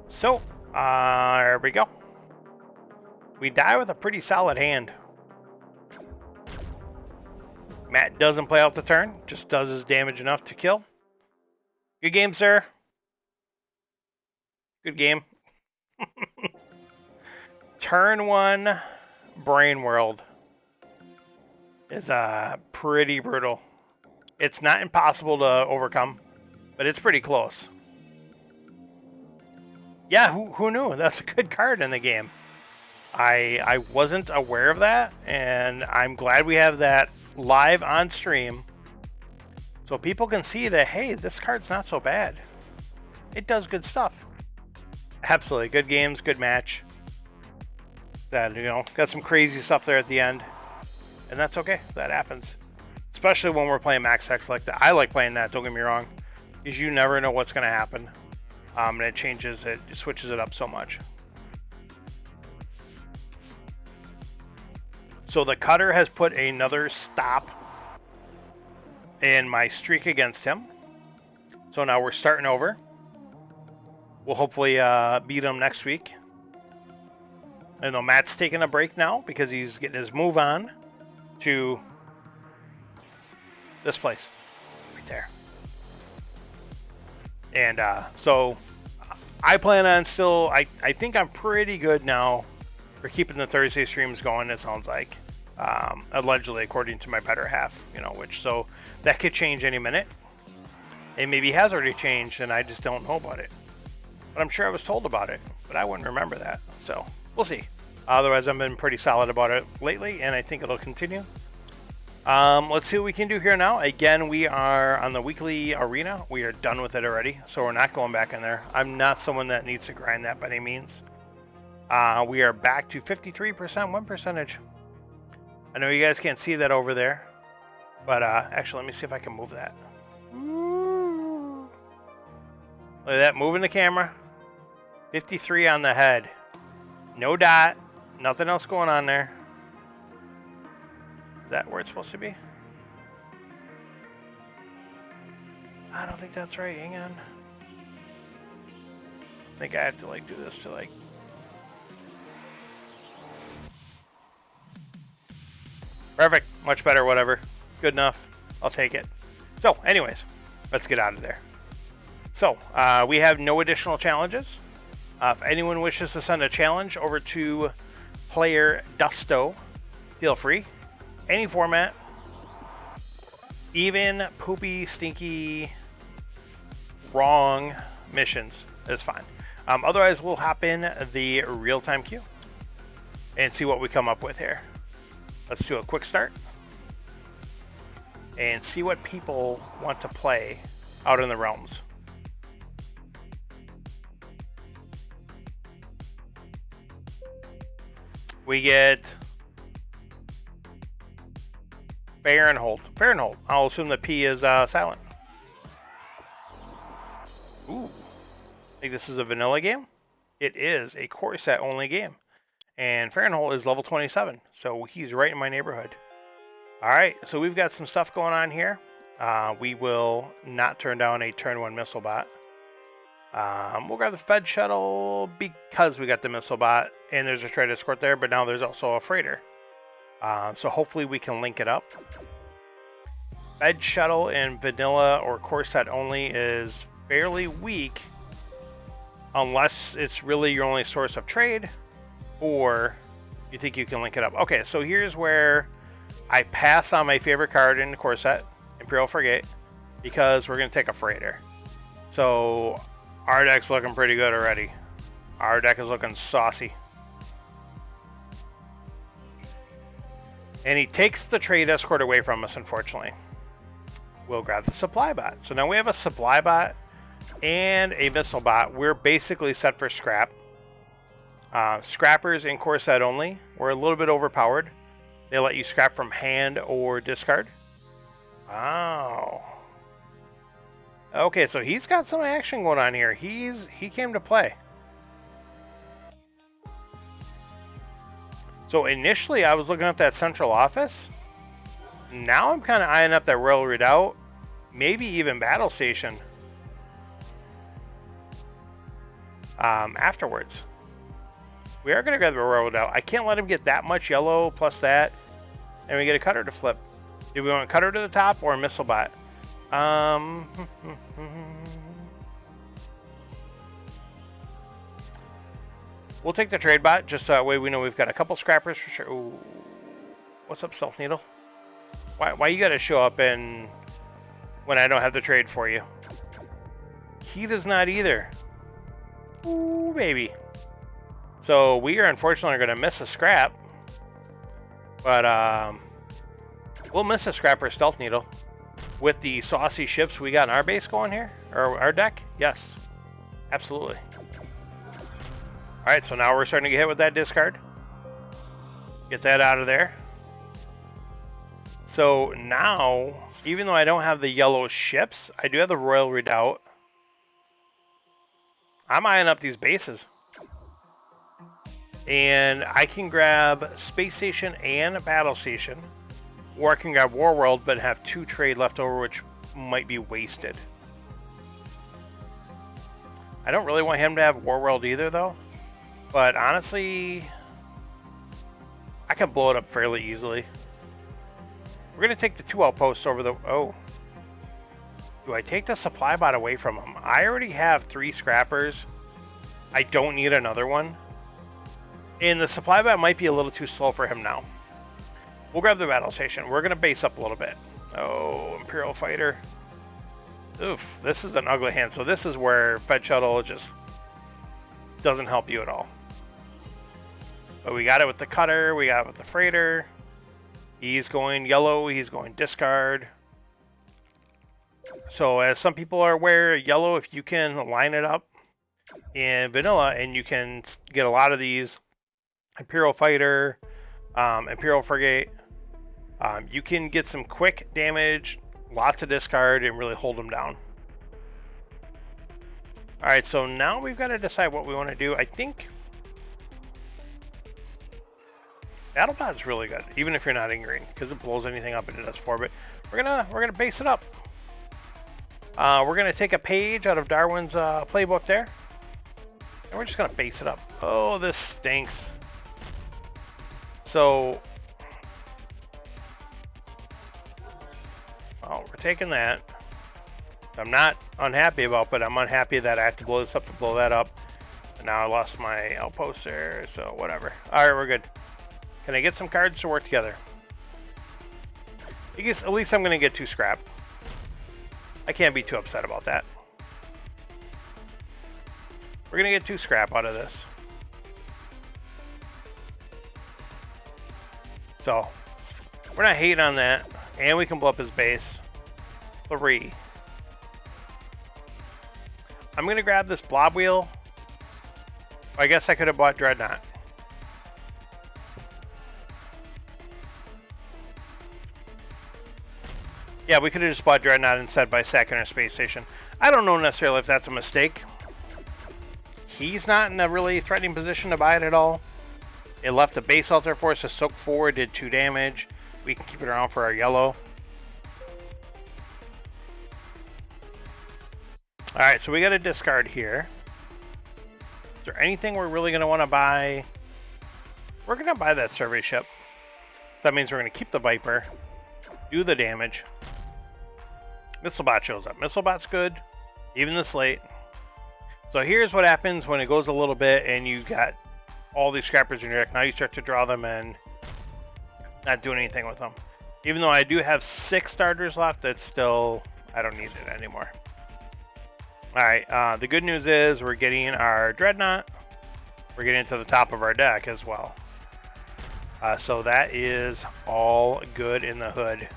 So, there we go. We die with a pretty solid hand. Matt doesn't play out the turn, just does his damage enough to kill. Good game, sir. Good game. Turn 1 Brain World is pretty brutal. It's not impossible to overcome, but it's pretty close. Yeah, who knew? That's a good card in the game. I wasn't aware of that, and I'm glad we have that live on stream so people can see that, hey, this card's not so bad. It does good stuff. Absolutely. Good games, good match. That, got some crazy stuff there at the end. And that's okay. That happens. Especially when we're playing Max X like that. I like playing that, don't get me wrong. Because you never know what's going to happen. And it switches it up so much. So the cutter has put another stop in my streak against him. So now we're starting over. We'll hopefully beat him next week. I know Matt's taking a break now because he's getting his move on to this place right there. And so I plan on still, I think I'm pretty good now for keeping the Thursday streams going, it sounds like. Allegedly, according to my better half, so that could change any minute. It maybe has already changed and I just don't know about it. But I'm sure I was told about it, but I wouldn't remember that. So we'll see. Otherwise, I've been pretty solid about it lately, and I think it'll continue. Let's see what we can do here now. Again, we are on the weekly arena. We are done with it already, so we're not going back in there. I'm not someone that needs to grind that by any means. We are back to 53% win percentage. I know you guys can't see that over there, but actually, let me see if I can move that. Ooh. Look at that, moving the camera. 53 on the head. No dot. Nothing else going on there. Is that where it's supposed to be? I don't think that's right. Hang on. I think I have to do this to Perfect. Much better, whatever. Good enough. I'll take it. So, anyways, let's get out of there. So, we have no additional challenges. If anyone wishes to send a challenge over to Player Dusto, feel free. Any format. Even poopy, stinky, wrong missions is fine. Otherwise, we'll hop in the real-time queue and see what we come up with here. Let's do a quick start and see what people want to play out in the realms. We get Fahrenhold. Fahrenhold. I'll assume the P is silent. Ooh. I think this is a vanilla game. It is a core set only game. And Fahrenhold is level 27. So he's right in my neighborhood. Alright, so we've got some stuff going on here. We will not turn down a turn 1 missile bot. We'll grab the Fed shuttle because we got the missile bot and there's a trade escort there, but now there's also a freighter. So hopefully we can link it up. Fed shuttle in vanilla or core set only is fairly weak unless it's really your only source of trade or you think you can link it up. Okay, so here's where I pass on my favorite card in the core set, Imperial Frigate, because we're going to take a freighter. So our deck's looking pretty good already. Our deck is looking saucy. And he takes the trade escort away from us, unfortunately. We'll grab the supply bot. So now we have a supply bot and a missile bot. We're basically set for scrap. Scrappers in core set only. We're a little bit overpowered. They let you scrap from hand or discard. Wow. Okay, so he's got some action going on here. He came to play. So initially I was looking up that central office. Now I'm kind of eyeing up that Royal Redoubt. Maybe even Battle Station. Afterwards. We are going to grab the Royal Redoubt. I can't let him get that much yellow plus that. And we get a cutter to flip. Do we want Cutter to the top or Missile Bot? We'll take the trade bot, just so that way we know we've got a couple scrappers for sure. Ooh. What's up, Stealth Needle? Why you gotta show up when I don't have the trade for you? He does not either. Ooh, baby. So we are unfortunately going to miss a scrap. But we'll miss a scrap or Stealth Needle. With the saucy ships we got in our base going here? Or our deck? Yes. Absolutely. Alright, so now we're starting to get hit with that discard. Get that out of there. So now, even though I don't have the yellow ships, I do have the Royal Redoubt. I'm eyeing up these bases. And I can grab Space Station and Battle Station. Or I can grab War World but have 2 trade left over, which might be wasted. I don't really want him to have War World either, though. But honestly, I can blow it up fairly easily. We're going to take the 2 outposts over the... Oh. Do I take the supply bot away from him? I already have 3 scrappers. I don't need another one. And the supply bot might be a little too slow for him now. We'll grab the battle station. We're going to base up a little bit. Oh, Imperial Fighter. Oof, this is an ugly hand. So this is where Fed Shuttle just doesn't help you at all. But we got it with the Cutter. We got it with the Freighter. He's going yellow. He's going discard. So as some people are aware, yellow, if you can line it up in vanilla and you can get a lot of these Imperial Fighter, Imperial Frigate, you can get some quick damage, lots of discard, and really hold them down. Alright, so now we've got to decide what we want to do. I think BattleBot's really good, even if you're not in green, because it blows anything up and it does 4. But we're gonna base it up. We're gonna take a page out of Darwin's playbook there, and we're just gonna base it up. Oh, this stinks. So, well, we're taking that. I'm not unhappy about, but I'm unhappy that I have to blow this up to blow that up. And now I lost my outpost there, so whatever. All right, we're good. Can I get some cards to work together? I guess at least I'm going to get 2 scrap. I can't be too upset about that. We're going to get 2 scrap out of this. So, we're not hating on that. And we can blow up his base. 3. I'm going to grab this blob wheel. I guess I could have bought Dreadnought. Yeah, we could have just bought Dreadnought instead by sacking our space station. I don't know necessarily if that's a mistake. He's not in a really threatening position to buy it at all. It left a base out there for us to soak forward, did 2 damage. We can keep it around for our yellow. Alright, so we got a discard here. Is there anything we're really going to want to buy? We're going to buy that survey ship. That means we're going to keep the Viper, do the damage. Missilebot shows up. Missilebot's good, even this late. So here's what happens when it goes a little bit and you got all these scrappers in your deck. Now you start to draw them and not doing anything with them. Even though I do have 6 starters left, it's still, I don't need it anymore. Alright, the good news is we're getting our Dreadnought. We're getting to the top of our deck as well. So that is all good in the hood.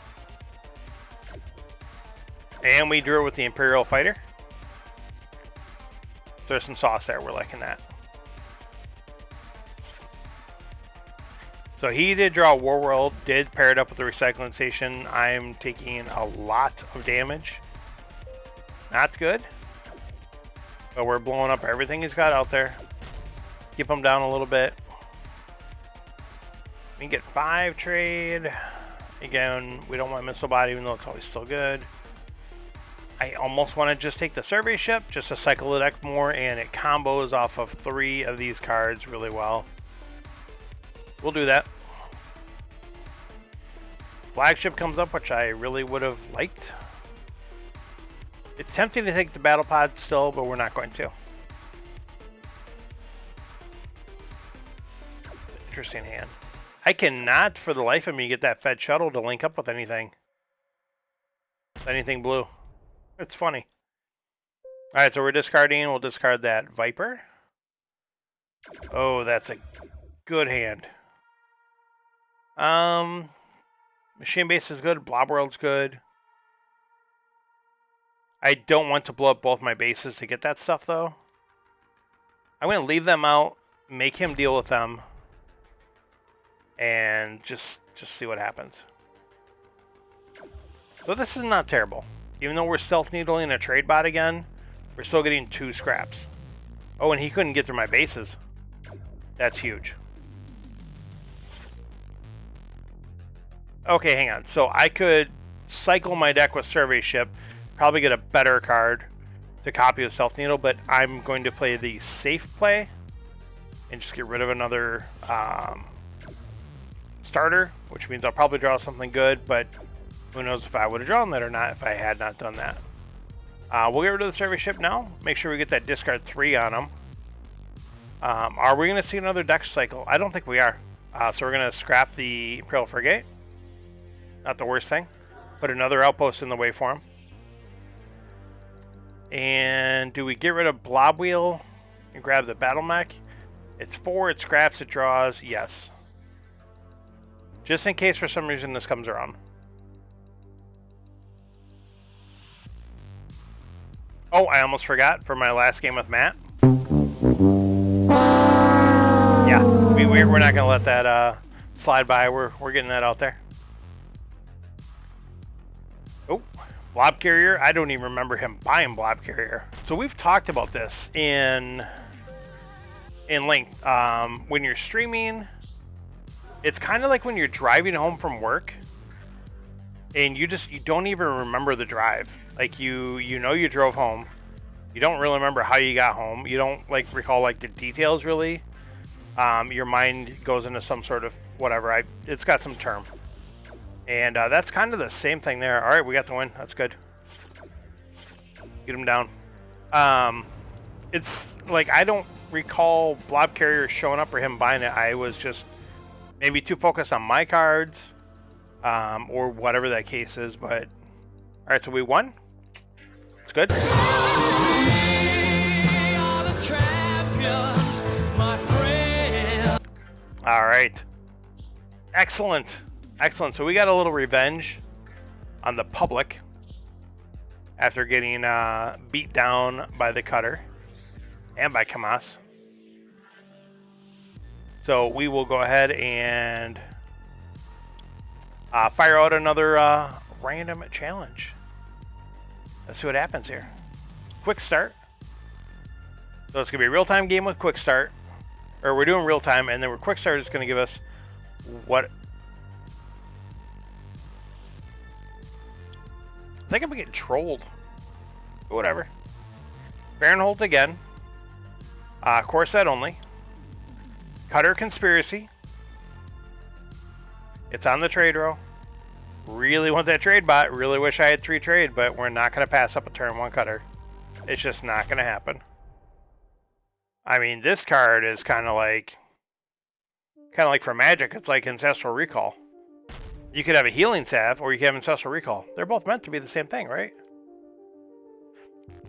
And we drew it with the Imperial Fighter. There's some sauce there, we're liking that. So he did draw War World, did pair it up with the Recycling Station. I'm taking a lot of damage. Not good. But we're blowing up everything he's got out there. Keep him down a little bit. We can get 5 trade. Again, we don't want Missilebot, even though it's always still good. I almost want to just take the survey ship, just to cycle the deck more, and it combos off of 3 of these cards really well. We'll do that. flagship comes up, which I really would have liked. It's tempting to take the battle pod still, but we're not going to. Interesting hand. I cannot, for the life of me, get that Fed shuttle to link up with anything. Anything blue. It's funny. Alright, so we're discarding. We'll discard that Viper. Oh, that's a good hand. Machine Base is good. Blob World's good. I don't want to blow up both my bases to get that stuff, though. I'm going to leave them out, make him deal with them, and just see what happens. So this is not terrible. Even though we're stealth needling a trade bot again, we're still getting 2 scraps. Oh, and he couldn't get through my bases. That's huge. Okay, hang on. So I could cycle my deck with Survey Ship, probably get a better card to copy with Stealth Needle, but I'm going to play the safe play and just get rid of another starter, which means I'll probably draw something good, but who knows if I would have drawn that or not if I had not done that. We'll get rid of the Survey Ship now. Make sure we get that discard 3 on him. Are we going to see another deck cycle? I don't think we are. So we're going to scrap the Imperial Frigate. Not the worst thing. Put another outpost in the way for him. And do we get rid of Blob Wheel and grab the Battle Mech? It's 4, it scraps, it draws. Yes. Just in case for some reason this comes around. Oh, I almost forgot for my last game with Matt. Yeah, we're not going to let that slide by. We're getting that out there. Oh, Blob Carrier. I don't even remember him buying Blob Carrier. So we've talked about this in length. When you're streaming, it's kind of like when you're driving home from work and you don't even remember the drive. Like you know you drove home. You don't really remember how you got home. You don't recall the details really. Your mind goes into some sort of whatever. It's got some term. And that's kind of the same thing there. All right, we got the win. That's good. Get him down. It's like I don't recall Blob Carrier showing up or him buying it. I was just maybe too focused on my cards or whatever that case is. But all right, so we won. It's good. All right. Excellent. Excellent. So we got a little revenge on the public after getting beat down by the Cutter and by Kamas. So we will go ahead and fire out another random challenge. Let's see what happens here. Quick start. So it's going to be a real-time game with quick start. Or we're doing real-time, and then quick start is going to give us what... I think I'm getting trolled. But whatever. Baronholt again. Corset only. Cutter Conspiracy. It's on the trade row. Really want that trade bot. Really wish I had 3 trade, but we're not going to pass up a turn 1 Cutter. It's just not going to happen. I mean, this card is kind of like for Magic. It's like Ancestral Recall. You could have a Healing Salve, or you could have Ancestral Recall. They're both meant to be the same thing, right?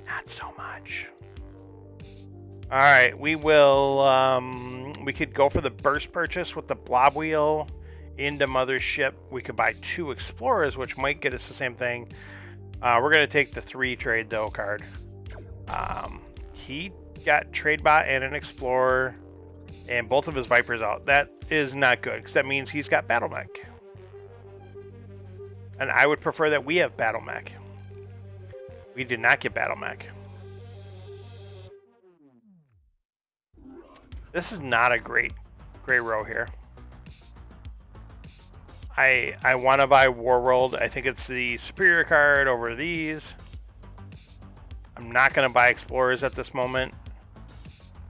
Not so much. All right, we will. We could go for the burst purchase with the Blob Wheel into Mothership. We could buy 2 Explorers, which might get us the same thing. We're gonna take the 3 trade though card. He got Trade Bot and an Explorer, and both of his Vipers out. That is not good, because that means he's got Battle Mech. And I would prefer that we have Battle Mech. We did not get Battle Mech. This is not a great row here. I want to buy Warworld. I think it's the superior card over these. I'm not going to buy Explorers at this moment.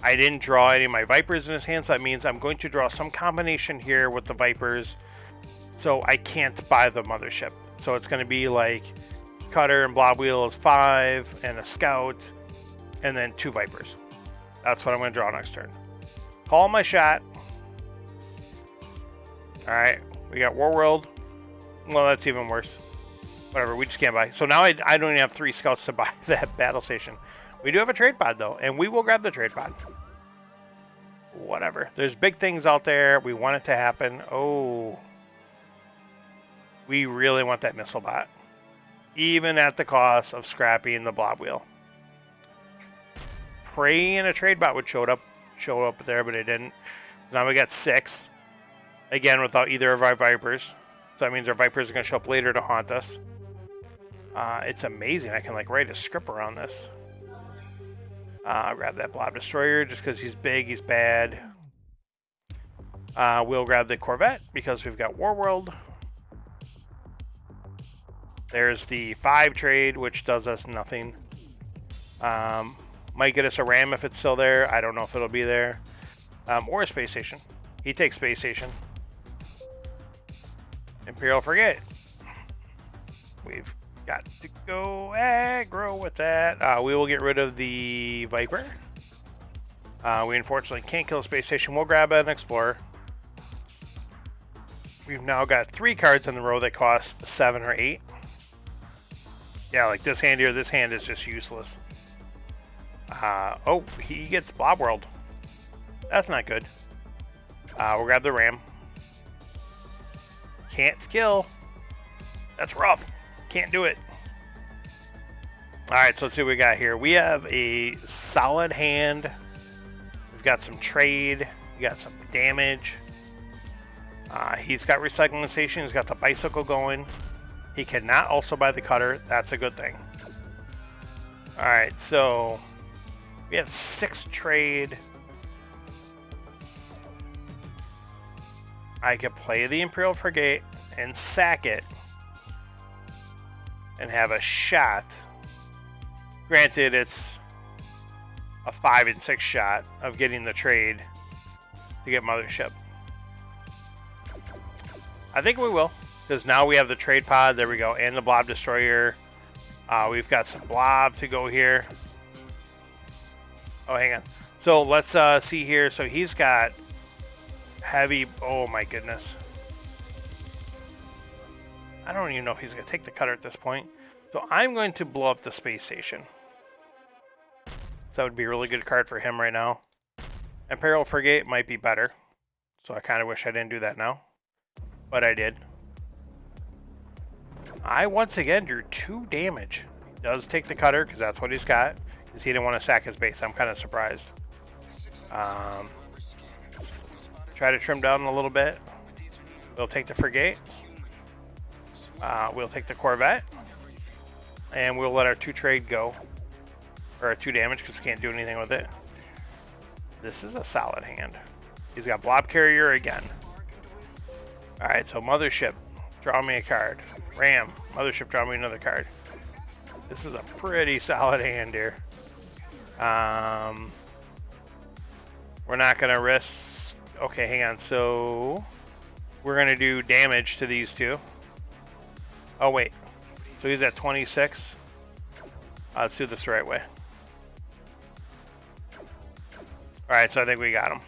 I didn't draw any of my Vipers in his hand, so that means I'm going to draw some combination here with the Vipers So I can't buy the mothership. So it's going to be like Cutter and Blob Wheel is 5, and a Scout, and then 2 Vipers. That's what I'm going to draw next turn. Call my shot. Alright, we got Warworld. Well, that's even worse. Whatever, we just can't buy. So now I don't even have 3 Scouts to buy that battle station. We do have a trade pod, though, and we will grab the trade pod. Whatever. There's big things out there. We want it to happen. Oh. We really want that missile bot. Even at the cost of scrapping the Blob Wheel. Praying a trade bot would show up there, but it didn't. Now we got 6. Again, without either of our Vipers. So that means our Vipers are going to show up later to haunt us. It's amazing. I can like write a script around this. Grab that Blob Destroyer just because he's big, he's bad. We'll grab the Corvette because we've got Warworld. There's the 5 trade, which does us nothing. Might get us a Ram if it's still there. I don't know if it'll be there. Or a Space Station. He takes Space Station. Imperial Frigate. We've got to go aggro with that. We will get rid of the Viper. We unfortunately can't kill a Space Station. We'll grab an Explorer. We've now got 3 cards in the row that cost 7 or 8. Yeah, like this hand here, this hand is just useless. Oh, he gets Blob World. That's not good. We'll grab the Ram. Can't kill. That's rough. Can't do it. Alright, so let's see what we got here. We have a solid hand. We've got some trade. We got some damage. He's got Recycling Station. He's got the Bicycle going. He cannot also buy the Cutter. That's a good thing. Alright, so we have 6 trade. I could play the Imperial Frigate and sack it and have a shot. Granted, it's a 5 and 6 shot of getting the trade to get Mothership. I think we will, because now we have the trade pod. There we go, and the Blob Destroyer. We've got some Blob to go here. Oh, hang on. So let's see here. So he's got heavy. Oh my goodness. I don't even know if he's going to take the Cutter at this point. So I'm going to blow up the Space Station. So that would be a really good card for him right now. Imperial Frigate might be better. So I kind of wish I didn't do that now. But I did. I once again drew 2 damage. He does take the Cutter because that's what he's got. Because he didn't want to sack his base. I'm kind of surprised. Try to trim down a little bit. We'll take the Frigate. We'll take the Corvette. And we'll let our 2 trade go. Or our 2 damage because we can't do anything with it. This is a solid hand. He's got Blob Carrier again. Alright, so Mothership. Draw me a card. Ram. Mothership, draw me another card. This is a pretty solid hand here. We're not going to risk... Okay, hang on. So we're going to do damage to these 2. Oh, wait. So he's at 26. Let's do this the right way. Alright, so I think we got him.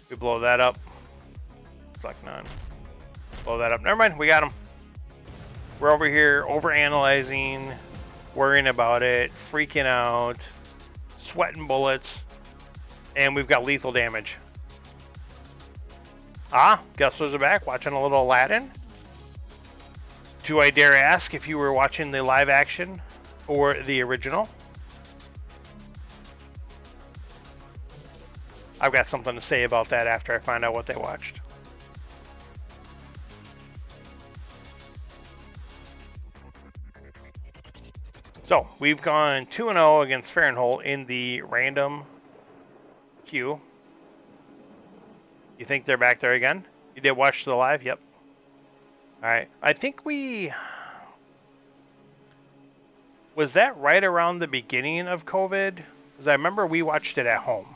We blow that up. Select none. Blow that up. Never mind, we got him. We're over here overanalyzing, worrying about it, freaking out, sweating bullets, and we've got lethal damage. Guesslers are back, watching a little Aladdin. Do I dare ask if you were watching the live action or the original? I've got something to say about that after I find out what they watched. So, we've gone 2-0 against Fahrenhold in the random queue. You think they're back there again? You did watch the live? Yep. Alright. I think we... Was that right around the beginning of COVID? Because I remember we watched it at home.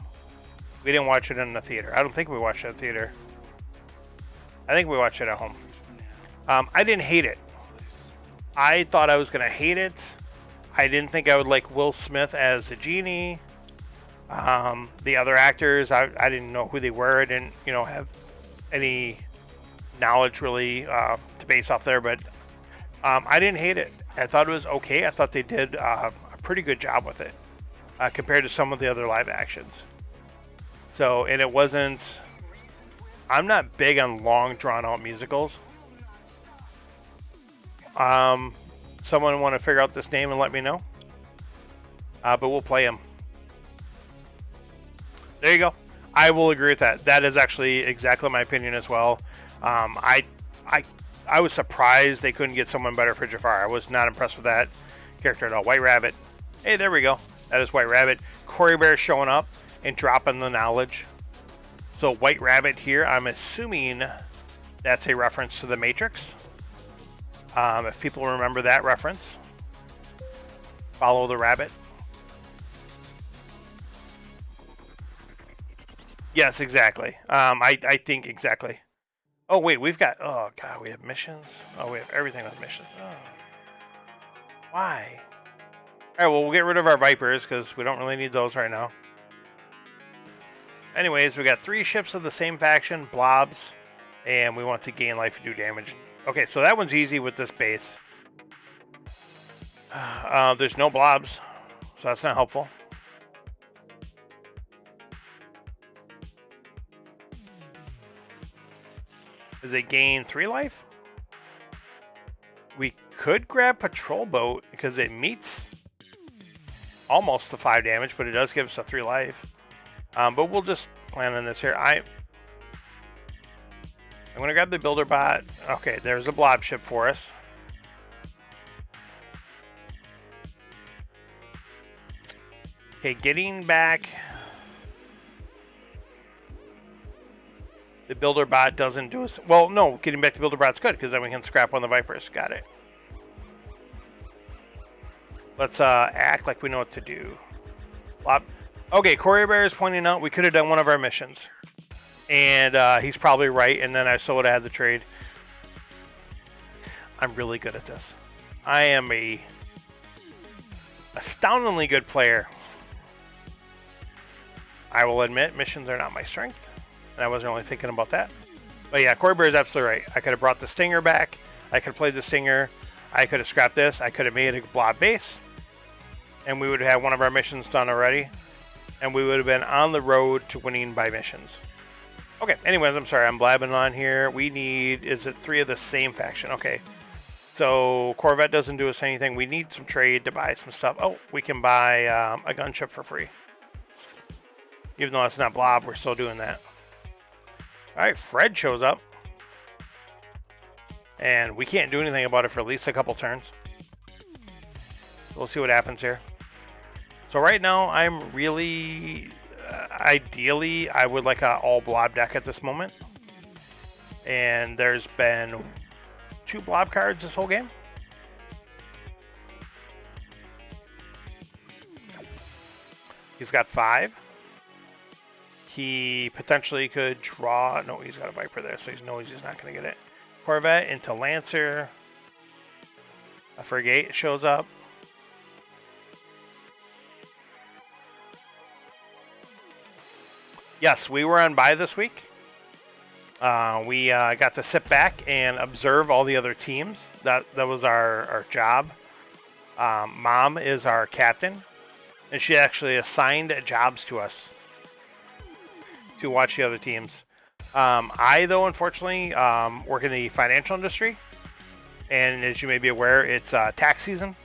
We didn't watch it in the theater. I don't think we watched it in the theater. I think we watched it at home. I didn't hate it. I thought I was going to hate it. I didn't think I would like Will Smith as the genie. The other actors, I didn't know who they were. I didn't, have any knowledge really to base off there, but I didn't hate it. I thought it was okay. I thought they did a pretty good job with it compared to some of the other live actions. So, and it wasn't. I'm not big on long, drawn-out musicals. Someone want to figure out this name and let me know. But we'll play him. There you go. I will agree with that. That is actually exactly my opinion as well. I was surprised they couldn't get someone better for Jafar. I was not impressed with that character at all. White Rabbit. Hey, there we go. That is White Rabbit. Corey Bear showing up and dropping the knowledge. So White Rabbit here, I'm assuming that's a reference to The Matrix. If people remember that reference. Follow the rabbit. Yes, exactly. I think exactly. Oh, wait, we have missions. Oh, we have everything with missions. Oh. Why? All right, well, we'll get rid of our Vipers because we don't really need those right now. Anyways, we got 3 ships of the same faction, blobs, and we want to gain life and do damage. Okay, so that one's easy with this base. There's no blobs, so that's not helpful. Does it gain 3 life? We could grab Patrol Boat because it meets almost the 5 damage, but it does give us a 3 life. But we'll just plan on this here. I'm going to grab the Builder Bot. Okay, there's a blob ship for us. Okay, getting back. The Builder Bot doesn't do us. Well, no, getting back to Builder Bot's good because then we can scrap one of the Vipers. Got it. Let's act like we know what to do. Blob. Okay, Corey Bear is pointing out we could have done one of our missions. And he's probably right, and then I still would have had the trade. I'm really good at this. I am a astoundingly good player. I will admit, missions are not my strength. And I wasn't really thinking about that. But yeah, Corey Bear is absolutely right. I could have brought the Stinger back. I could have played the Stinger. I could have scrapped this. I could have made a blob base. And we would have had one of our missions done already. And we would have been on the road to winning by missions. Okay, anyways, I'm sorry, I'm blabbing on here. We need, is it 3 of the same faction? Okay. So, Corvette doesn't do us anything. We need some trade to buy some stuff. Oh, we can buy a gunship for free. Even though it's not blob, we're still doing that. Alright, Fred shows up. And we can't do anything about it for at least a couple turns. We'll see what happens here. So right now, I'm really, ideally, I would like an all blob deck at this moment. And there's been 2 blob cards this whole game. He's got 5. He potentially could draw, no, he's got a Viper there, so he knows he's not going to get it. Corvette into Lancer. A Frigate shows up. Yes, we were on bye this week. We got to sit back and observe all the other teams. That was our job. Mom is our captain, and she actually assigned jobs to us to watch the other teams. I, though, unfortunately, work in the financial industry, and as you may be aware, it's tax season,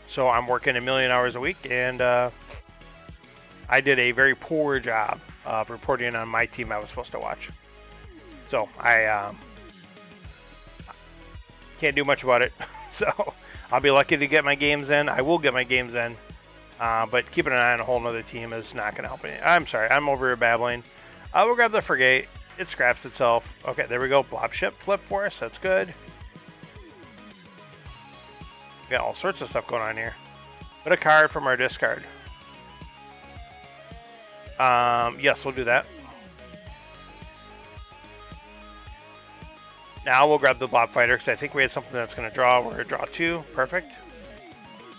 so I'm working 1,000,000 hours a week, and I did a very poor job of reporting on my team I was supposed to watch. So I can't do much about it. So I'll be lucky to get my games in. I will get my games in. But keeping an eye on a whole nother team is not going to help me. I'm sorry. I'm over here babbling. I will grab the Frigate. It scraps itself. Okay, there we go. Blob ship flip for us. That's good. We got all sorts of stuff going on here. Put a card from our discard. Yes, we'll do that. Now we'll grab the blob fighter because I think we had something that's going to draw. We're going to draw 2. Perfect.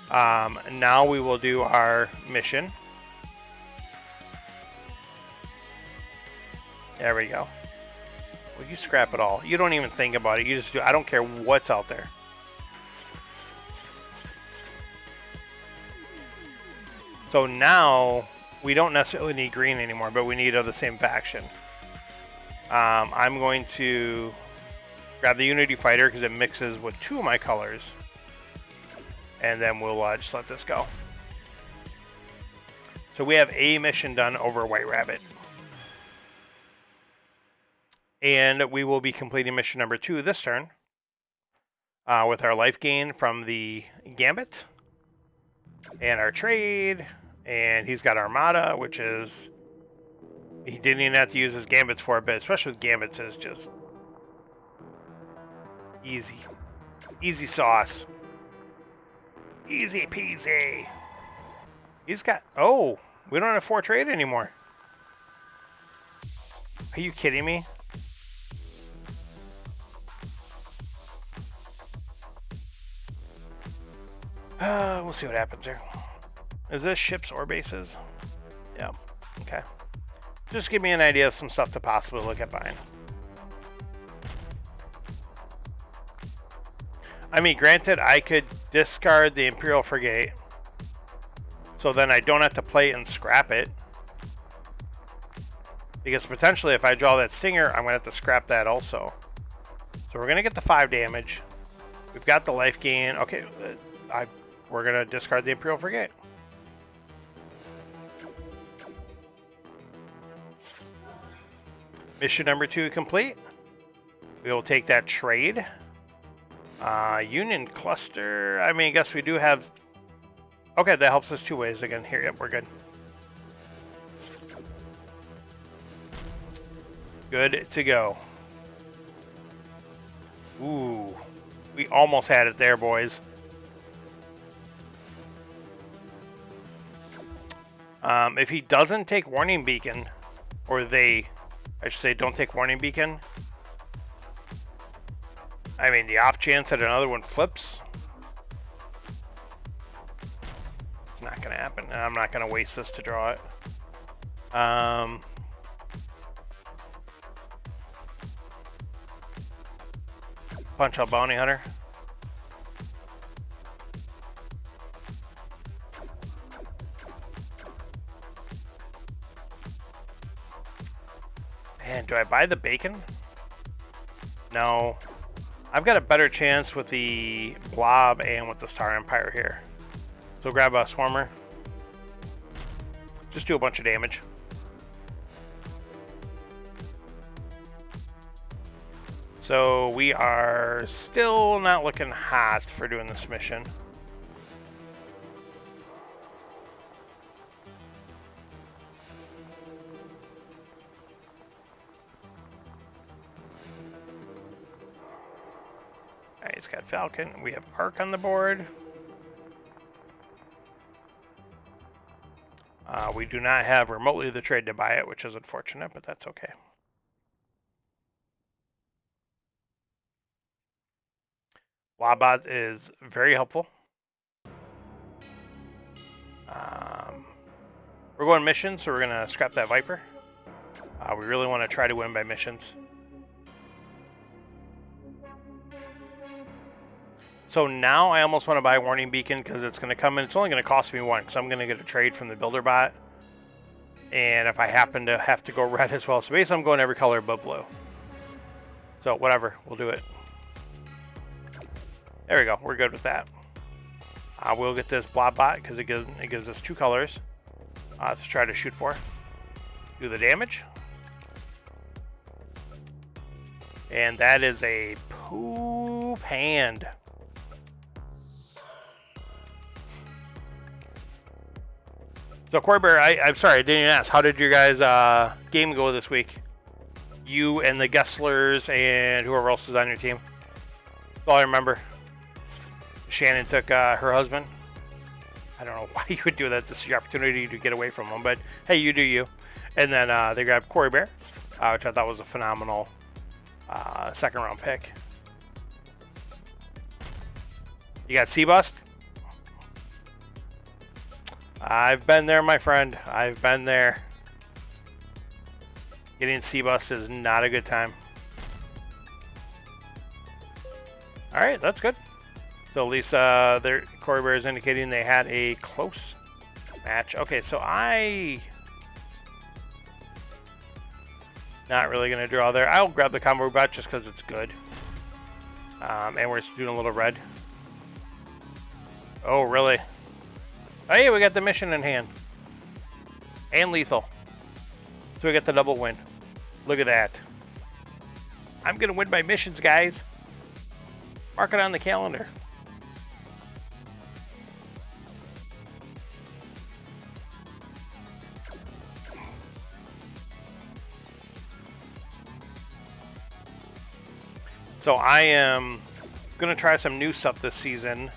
Now we will do our mission. There we go. Well, you scrap it all. You don't even think about it. You just do. I don't care what's out there. So now we don't necessarily need green anymore, but we need of the same faction. I'm going to grab the Unity Fighter because it mixes with 2 of my colors. And then we'll just let this go. So we have a mission done over White Rabbit. And we will be completing mission number 2 this turn. With our life gain from the Gambit. And our trade. And he's got Armada, which is... He didn't even have to use his Gambits for it, but especially with Gambits is just... Easy. Easy sauce. Easy peasy. He's got... Oh, we don't have 4 trade anymore. Are you kidding me? We'll see what happens here. Is this ships or bases? Yeah. Okay. Just give me an idea of some stuff to possibly look at buying. I mean, granted, I could discard the Imperial Frigate, so then I don't have to play it and scrap it. Because potentially, if I draw that Stinger, I'm going to have to scrap that also. So we're going to get the 5 damage. We've got the life gain. Okay, we're going to discard the Imperial Frigate. Mission number 2 complete. We will take that trade. Union cluster. I mean, I guess we do have... Okay, that helps us 2 ways again. Here, yep, we're good. Good to go. Ooh. We almost had it there, boys. If he doesn't take Warning Beacon, or they, I should say, don't take Warning Beacon, I mean, the off chance that another one flips, it's not going to happen. And I'm not going to waste this to draw it. Punch out Bounty Hunter. Man, do I buy the bacon? No. I've got a better chance with the Blob and with the Star Empire here. So grab a Swarmer. Just do a bunch of damage. So we are still not looking hot for doing this mission. Alright, he's got Falcon. We have Arc on the board. We do not have remotely the trade to buy it, which is unfortunate, but that's okay. Wabot is very helpful. We're going missions, so we're going to scrap that Viper. We really want to try to win by missions. So now I almost want to buy Warning Beacon because it's going to come in. It's only going to cost me 1 because I'm going to get a trade from the Builder Bot. And if I happen to have to go red as well. So basically I'm going every color but blue. So whatever, we'll do it. There we go, we're good with that. We'll get this Blob Bot because it gives us 2 colors to try to shoot for. Do the damage. And that is a poop hand. So Corey Bear, I'm sorry, I didn't even ask. How did your guys' game go this week? You and the Gesslers and whoever else is on your team. That's all I remember. Shannon took her husband. I don't know why you would do that. This is your opportunity to get away from them, but hey, you do you. And then they grabbed Corey Bear, which I thought was a phenomenal second round pick. You got C-Bust? I've been there, my friend. I've been there. Getting C-Bust is not a good time. Alright, that's good. So at least their Corey Bear is indicating they had a close match. Okay, so not really going to draw there. I'll grab the combo bot just because it's good. And we're doing a little red. Oh, really? Oh, yeah, we got the mission in hand. And lethal. So we got the double win. Look at that. I'm going to win my missions, guys. Mark it on the calendar. So I am going to try some new stuff this season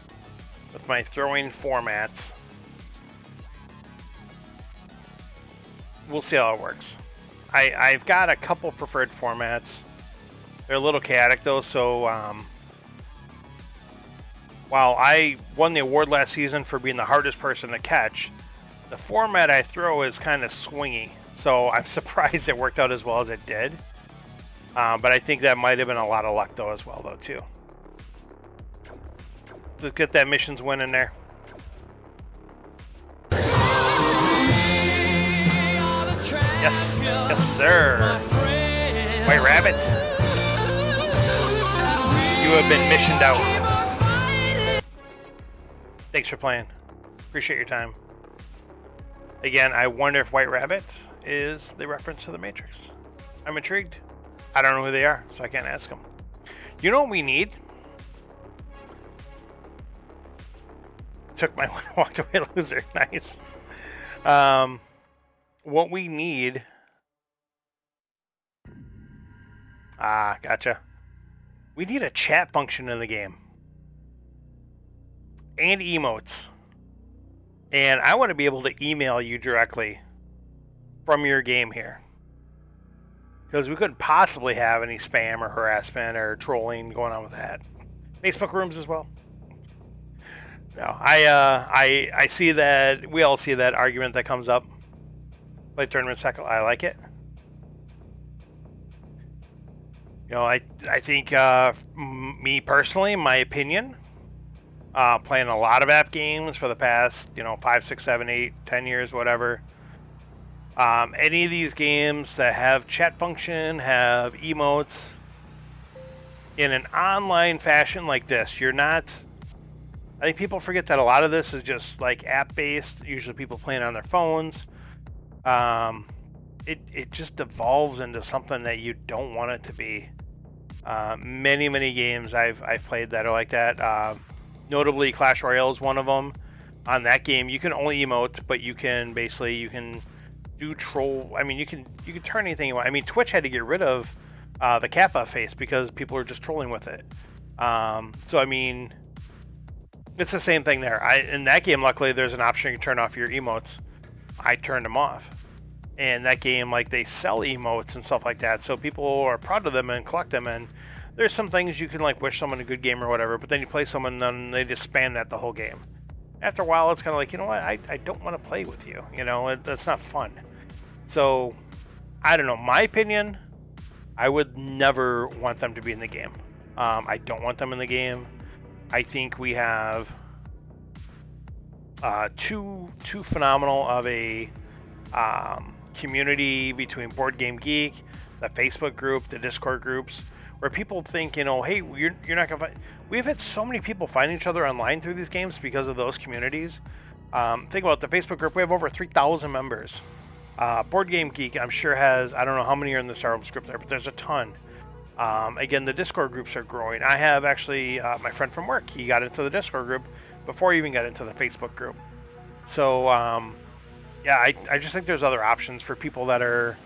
with my throwing formats. We'll see how it works. I've got a couple preferred formats. They're a little chaotic though, so while I won the award last season for being the hardest person to catch, the format I throw is kind of swingy. So I'm surprised it worked out as well as it did. But I think that might have been a lot of luck though as well though too. Let's get that missions win in there. Yes, yes sir. White Rabbit, you have been missioned out. Thanks for playing. Appreciate your time. Again, I wonder if White Rabbit is the reference to the Matrix. I'm intrigued. I don't know who they are, so I can't ask them. You know what we need? Took my one, walked away loser. Nice. What we need... gotcha. We need a chat function in the game. And emotes. And I want to be able to email you directly from your game here. Because we couldn't possibly have any spam or harassment or trolling going on with that. Facebook rooms as well. No, I see that, we all see that argument that comes up. Play tournament cycle, I like it. You know, I think, me personally, my opinion, playing a lot of app games for the past, 5, 6, 7, 8, 10 years, whatever. Any of these games that have chat function, have emotes, in an online fashion like this, you're not... I think people forget that a lot of this is just like app-based, usually people playing on their phones. It just devolves into something that you don't want it to be. Many games I've played that are like that. Notably, Clash Royale is one of them. On that game, you can only emote, but you can do troll. I mean, you can turn anything you want. I mean, Twitch had to get rid of the Kappa face because people are just trolling with it. So I mean, it's the same thing there. In that game, luckily, there's an option you can turn off your emotes. I turned them off. And that game, like, they sell emotes and stuff like that, so people are proud of them and collect them. And there's some things you can like wish someone a good game or whatever, but then you play someone and then they just spam that the whole game. After a while, it's kind of like, you know what, I don't want to play with you. That's not fun. So, I don't know. My opinion, I would never want them to be in the game. I don't want them in the game. I think we have too phenomenal of a community between Board Game Geek, the Facebook group, the Discord groups, where people think, hey, you're not gonna find... We've had so many people find each other online through these games because of those communities. Think about the Facebook group. We have over 3,000 members. Board Game Geek, I'm sure, has, I don't know how many are in the Star Wars group there, but there's a ton. Again, the Discord groups are growing. I have actually, my friend from work, he got into the Discord group before he even got into the Facebook group. So, yeah, I just think there's other options for people that are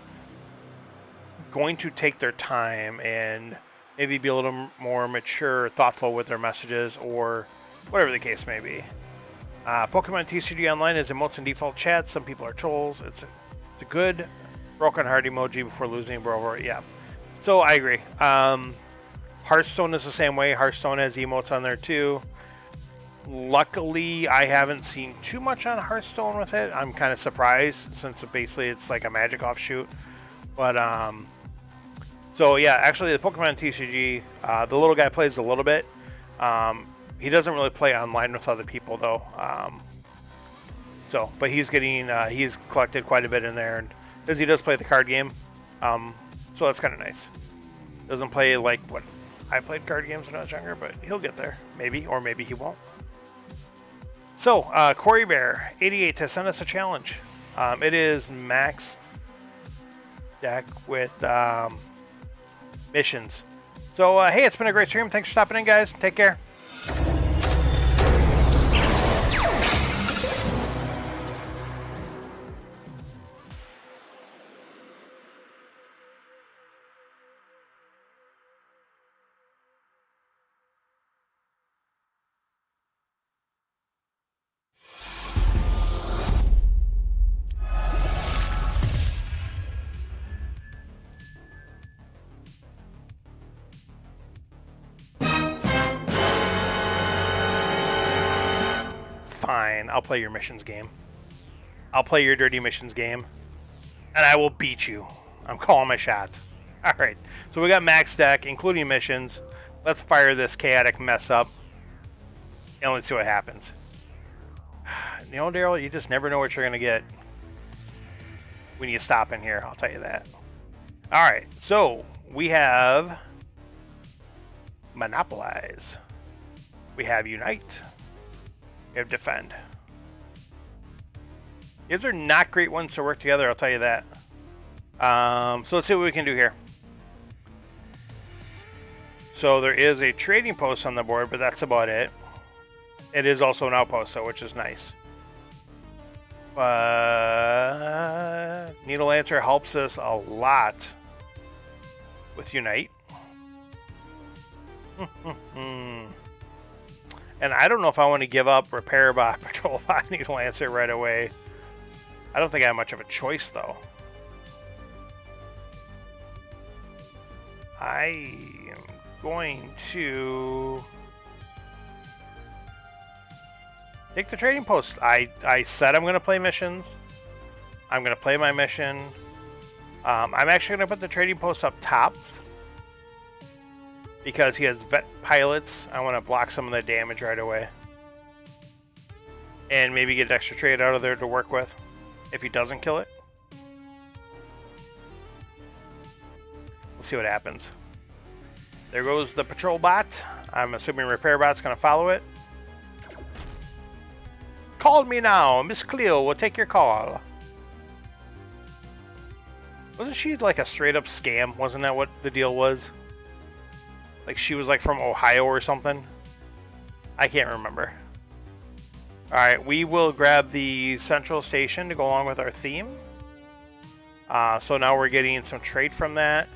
going to take their time and maybe be a little more mature, thoughtful with their messages, or whatever the case may be. Pokemon TCG Online is emotes and default chat. Some people are trolls. It's a good broken heart emoji before losing, bro. Yeah. So I agree. Hearthstone is the same way. Hearthstone has emotes on there too. Luckily, I haven't seen too much on Hearthstone with it. I'm kind of surprised since basically it's like a Magic offshoot. But so yeah, actually the Pokemon TCG, the little guy plays a little bit. He doesn't really play online with other people though. But he's getting he's collected quite a bit in there, and because he does play the card game, so that's kind of nice. Doesn't play like what I played card games when I was younger, but he'll get there maybe, or maybe he won't. So Corey Bear 88 to send us a challenge. It is max deck with missions. So hey, it's been a great stream. Thanks for stopping in, guys. Take care. Fine, I'll play your missions game. I'll play your dirty missions game, and I will beat you. I'm calling my shots. All right, so we got max deck, including missions. Let's fire this chaotic mess up, and let's see what happens. You know, Daryl, you just never know what you're gonna get when you stop in here. I'll tell you that. All right, so we have Monopolize. We have Unite. We have Defend. These are not great ones to work together, I'll tell you that. So let's see what we can do here. So there is a trading post on the board, but that's about it. It is also an outpost, though, which is nice. But Needle Lancer helps us a lot with Unite. And I don't know if I want to give up Repair Bot, Patrol Bot, Needle Lancer right away. I don't think I have much of a choice, though. I am going to take the trading post. I said I'm going to play missions. I'm going to play my mission. I'm actually going to put the trading post up top, because he has vet pilots. I want to block some of the damage right away. And maybe get extra trade out of there to work with if he doesn't kill it. We'll see what happens. There goes the patrol bot. I'm assuming repair bot's going to follow it. Call me now. Miss Cleo will take your call. Wasn't she like a straight up scam? Wasn't that what the deal was? Like she was like from Ohio or something. I can't remember. Alright, we will grab the central station to go along with our theme. So now we're getting some trade from that.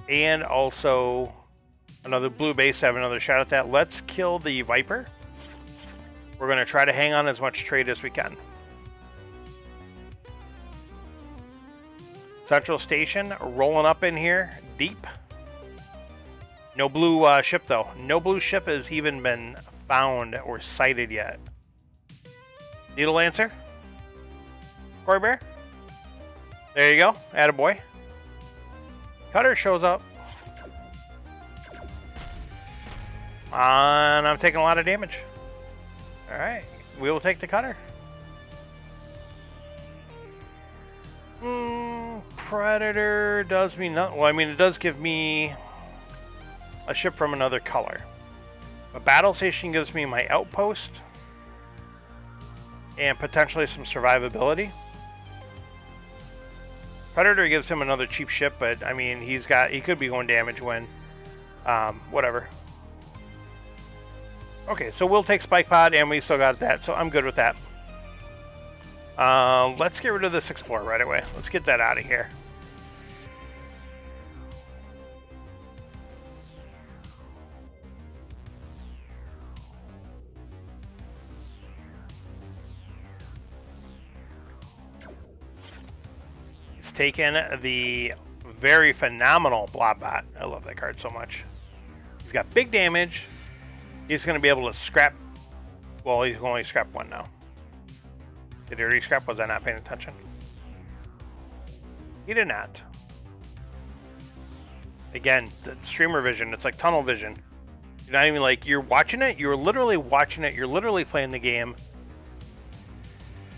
And also another blue base to have another shot at that. Let's kill the Viper. We're going to try to hang on as much trade as we can. Central station rolling up in here deep. No blue ship, though. No blue ship has even been found or sighted yet. Needle Lancer? Corey Bear? There you go. Attaboy. Cutter shows up. And I'm taking a lot of damage. Alright. We will take the cutter. Predator does me nothing. Well, I mean, it does give me a ship from another color. A battle station gives me my outpost and potentially some survivability. Predator gives him another cheap ship, but I mean he could be going damage when whatever. Okay, so we'll take Spike Pod and we still got that, so I'm good with that. Let's get rid of this Explorer right away. Let's get that out of here. Taken the very phenomenal Blobbot. I love that card so much. He's got big damage. He's going to be able to scrap. Well, he can only scrap one now. Did he already scrap? Was I not paying attention? He did not. Again, the streamer vision, it's like tunnel vision. You're not even like, you're watching it, you're literally watching it, you're literally playing the game.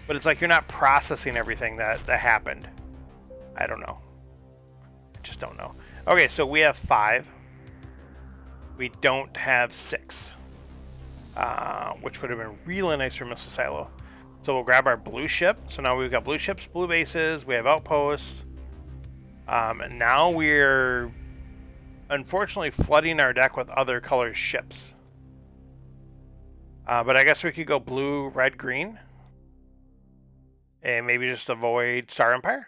But it's like you're not processing everything that happened. I don't know. I just don't know. Okay, so we have 5. We don't have 6. Which would have been really nice for Missile Silo. So we'll grab our blue ship. So now we've got blue ships, blue bases, we have outposts. And now we're unfortunately flooding our deck with other color ships. But I guess we could go blue, red, green. And maybe just avoid Star Empire.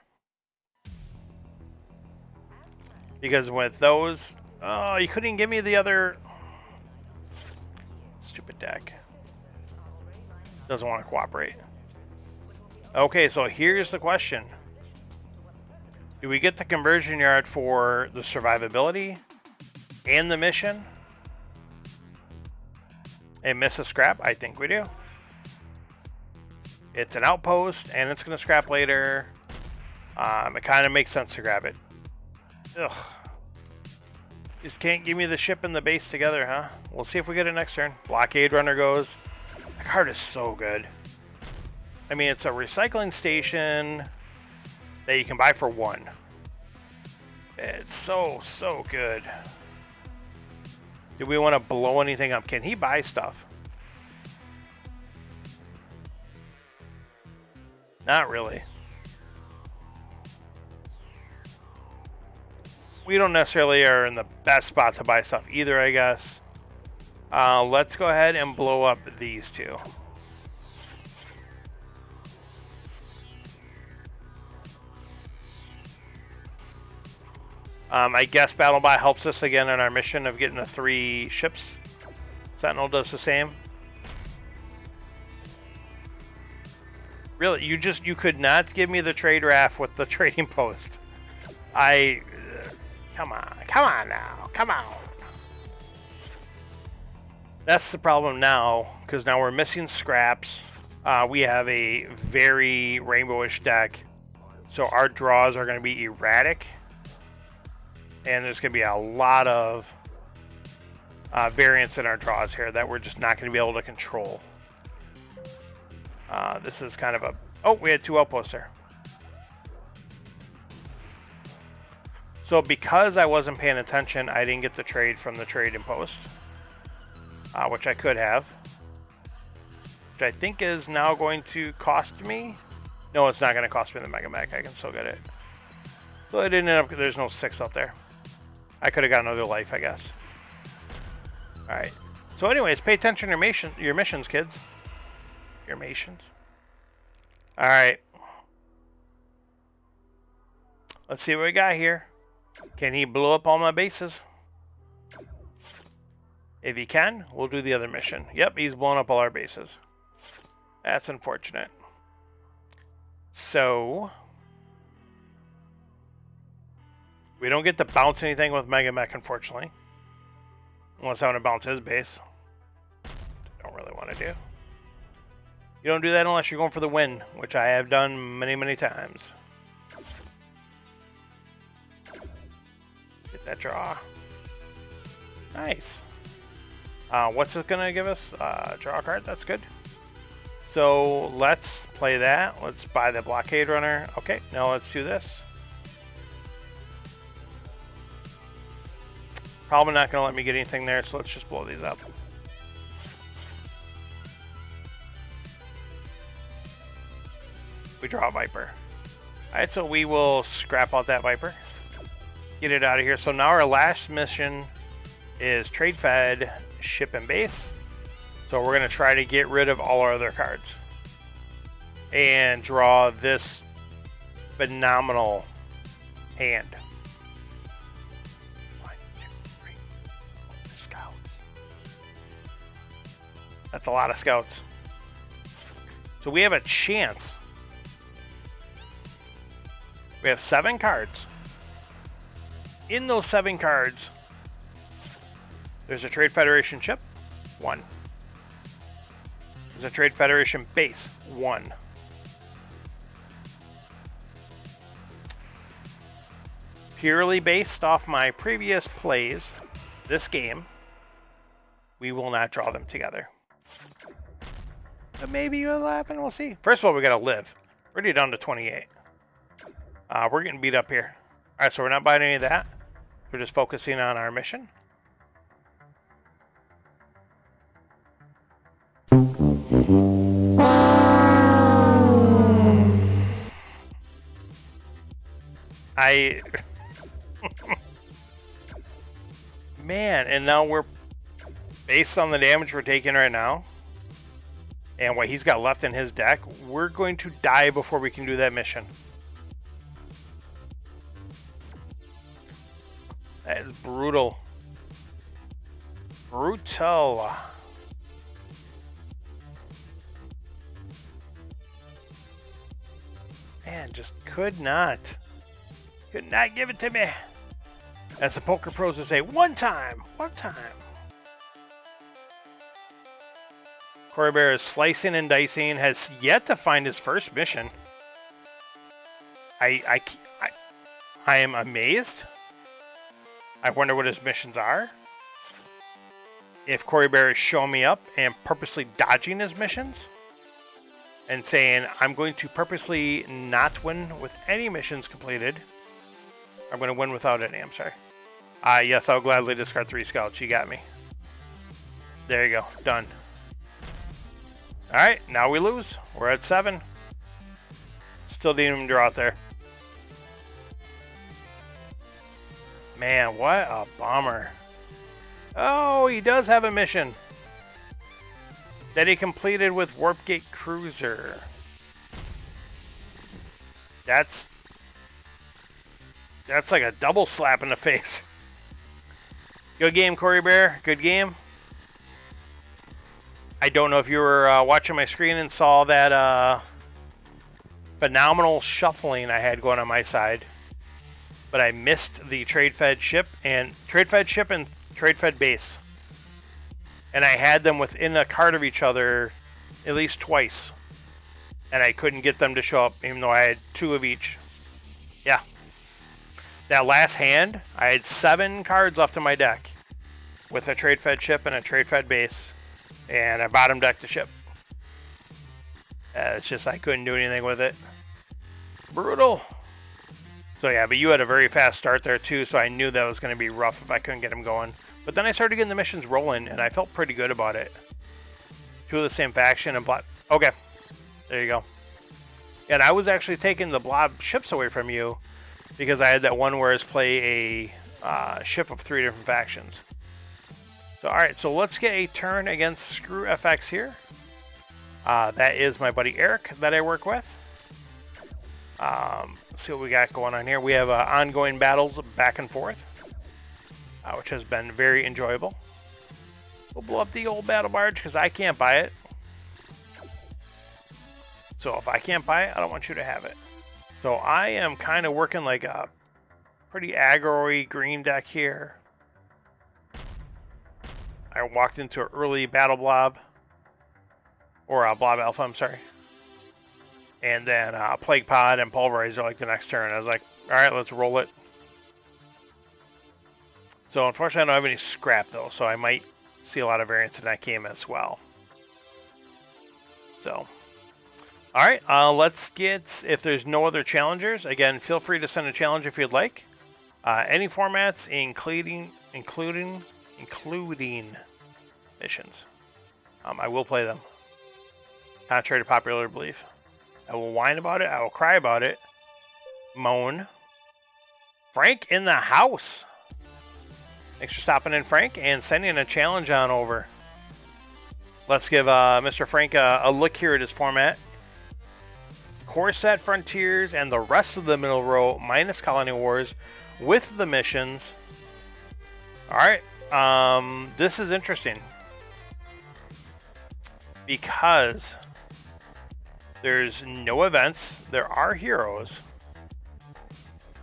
Because with those... Oh, you couldn't even give me the other... Stupid deck. Doesn't want to cooperate. Okay, so here's the question. Do we get the conversion yard for the survivability and the mission? And miss a scrap? I think we do. It's an outpost, and it's going to scrap later. It kind of makes sense to grab it. Ugh. Just can't give me the ship and the base together, huh? We'll see if we get it next turn. Blockade Runner goes. That card is so good. I mean, it's a recycling station that you can buy for 1. It's so good. Do we want to blow anything up? Can he buy stuff? Not really. We don't necessarily are in the best spot to buy stuff either, I guess. Let's go ahead and blow up these 2. I guess BattleBot helps us again in our mission of getting the 3 ships. Sentinel does the same. Really, you could not give me the trade raft with the trading post. Come on now, come on. That's the problem now, because now we're missing scraps. We have a very rainbowish deck, so our draws are going to be erratic, and there's going to be a lot of variance in our draws here that we're just not going to be able to control. This is kind of a... Oh, we had 2 outposts there. So because I wasn't paying attention, I didn't get the trade from the trading post, which I could have. Which I think is now going to cost me. No, it's not going to cost me the Mega Mech. I can still get it. So it ended up... There's no 6 out there. I could have got another life, I guess. Alright. So anyways, pay attention to your missions, kids. Your missions. Alright. Let's see what we got here. Can he blow up all my bases? If he can, we'll do the other mission. Yep, he's blowing up all our bases. That's unfortunate. So... we don't get to bounce anything with Mega Mech, unfortunately. Unless I want to bounce his base. Don't really want to do. You don't do that unless you're going for the win, which I have done many, many times. Get that draw. Nice. What's it going to give us? Draw a card. That's good. So let's play that. Let's buy the Blockade Runner. Okay, now let's do this. Probably not going to let me get anything there, so let's just blow these up. We draw a Viper. Alright, so we will scrap out that Viper. Get it out of here. So now our last mission is trade fed, ship and base. So we're going to try to get rid of all our other cards. And draw this phenomenal hand. 1, 2, 3, 4 scouts. That's a lot of scouts. So we have a chance. We have 7 cards. in those 7 cards, there's a Trade Federation chip, 1. There's a Trade Federation base, 1. Purely based off my previous plays this game, we will not draw them together. But maybe it'll happen, we'll see. First of all, we gotta live. We're already down to 28. We're getting beat up here. Alright, so we're not buying any of that. We're just focusing on our mission. Man, and now we're, based on the damage we're taking right now, and what he's got left in his deck, we're going to die before we can do that mission. That is brutal. Brutal. Man, just could not give it to me. As the poker pros would say, one time. Corey Bear is slicing and dicing, has yet to find his first mission. I am amazed. I wonder what his missions are. If Corey Bear is showing me up and purposely dodging his missions and saying, I'm going to purposely not win with any missions completed. I'm going to win without any, I'm sorry. Yes, I'll gladly discard 3 scouts. You got me. There you go. Done. Alright, now we lose. We're at 7. Still didn't even draw out there. Man, what a bummer. Oh, he does have a mission that he completed with Warpgate Cruiser. That's like a double slap in the face. Good game, Corey Bear. Good game. I don't know if you were watching my screen and saw that phenomenal shuffling I had going on my side. But I missed the Trade Fed ship and Trade Fed base. And I had them within a card of each other at least twice. And I couldn't get them to show up, even though I had 2 of each. Yeah. That last hand, I had 7 cards left in my deck with a Trade Fed ship and a Trade Fed base. And I bottom decked the ship. It's just I couldn't do anything with it. Brutal. So yeah, but you had a very fast start there too, so I knew that was going to be rough if I couldn't get them going. But then I started getting the missions rolling, and I felt pretty good about it. 2 of the same faction and blob. Okay, there you go. And I was actually taking the blob ships away from you because I had that one where it's play a ship of 3 different factions. So alright, so let's get a turn against Screw FX here. That is my buddy Eric that I work with. Let's see what we got going on here. We have ongoing battles back and forth, which has been very enjoyable. We'll blow up the old battle barge because I can't buy it. So if I can't buy it, I don't want you to have it. So I am kind of working like a pretty aggro-y green deck here. I walked into an early battle blob, or a blob alpha, I'm sorry. And then Plague Pod and Pulverizer like the next turn. I was like, alright, let's roll it. So unfortunately I don't have any scrap though, so I might see a lot of variance in that game as well. So, alright, let's get, if there's no other challengers, again, feel free to send a challenge if you'd like. Any formats, including missions. I will play them, contrary to popular belief. I will whine about it. I will cry about it. Moan. Frank in the house. Thanks for stopping in, Frank, and sending a challenge on over. Let's give Mr. Frank a look here at his format. Core set Frontiers and the rest of the middle row minus Colony Wars with the missions. Alright. This is interesting. Because there's no events. There are heroes.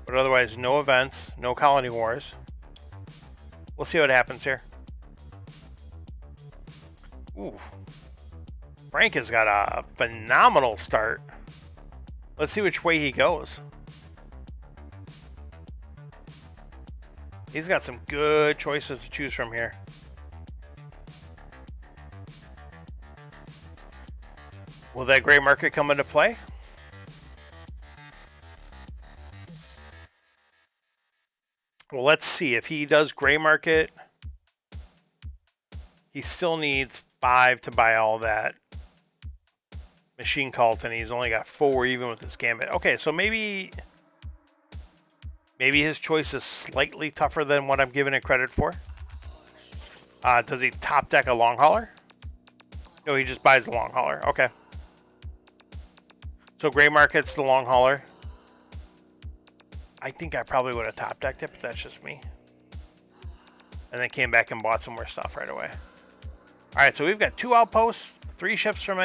But otherwise, no events, no colony wars. We'll see what happens here. Ooh. Frank has got a phenomenal start. Let's see which way he goes. He's got some good choices to choose from here. Will that gray market come into play? Well, let's see. If he does gray market, he still needs 5 to buy all that machine cult, and he's only got 4 even with this gambit. Okay, so maybe his choice is slightly tougher than what I'm giving it credit for. Does he top deck a long hauler? No, he just buys the long hauler. Okay. So gray market's the long hauler. I think I probably would have top decked it, but that's just me. And then came back and bought some more stuff right away. All right, so we've got 2 outposts, 3 ships from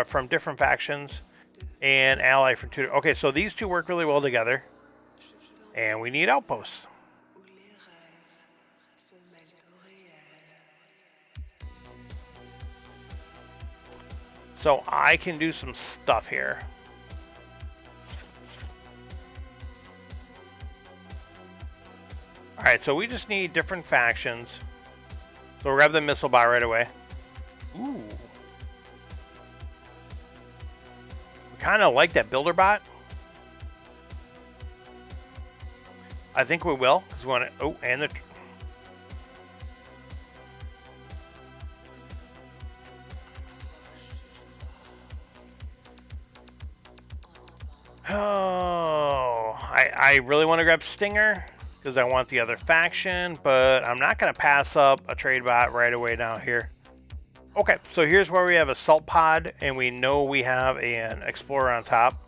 from different factions, and ally from 2. Okay, so these 2 work really well together, and we need outposts. So I can do some stuff here. All right, so we just need different factions. So we'll grab the missile bot right away. Ooh. We kind of like that builder bot. I think we will, because we want to... Oh, and the... Oh, I really want to grab Stinger, because I want the other faction, but I'm not going to pass up a trade bot right away down here. Okay, so here's where we have a salt pod, and we know we have an explorer on top.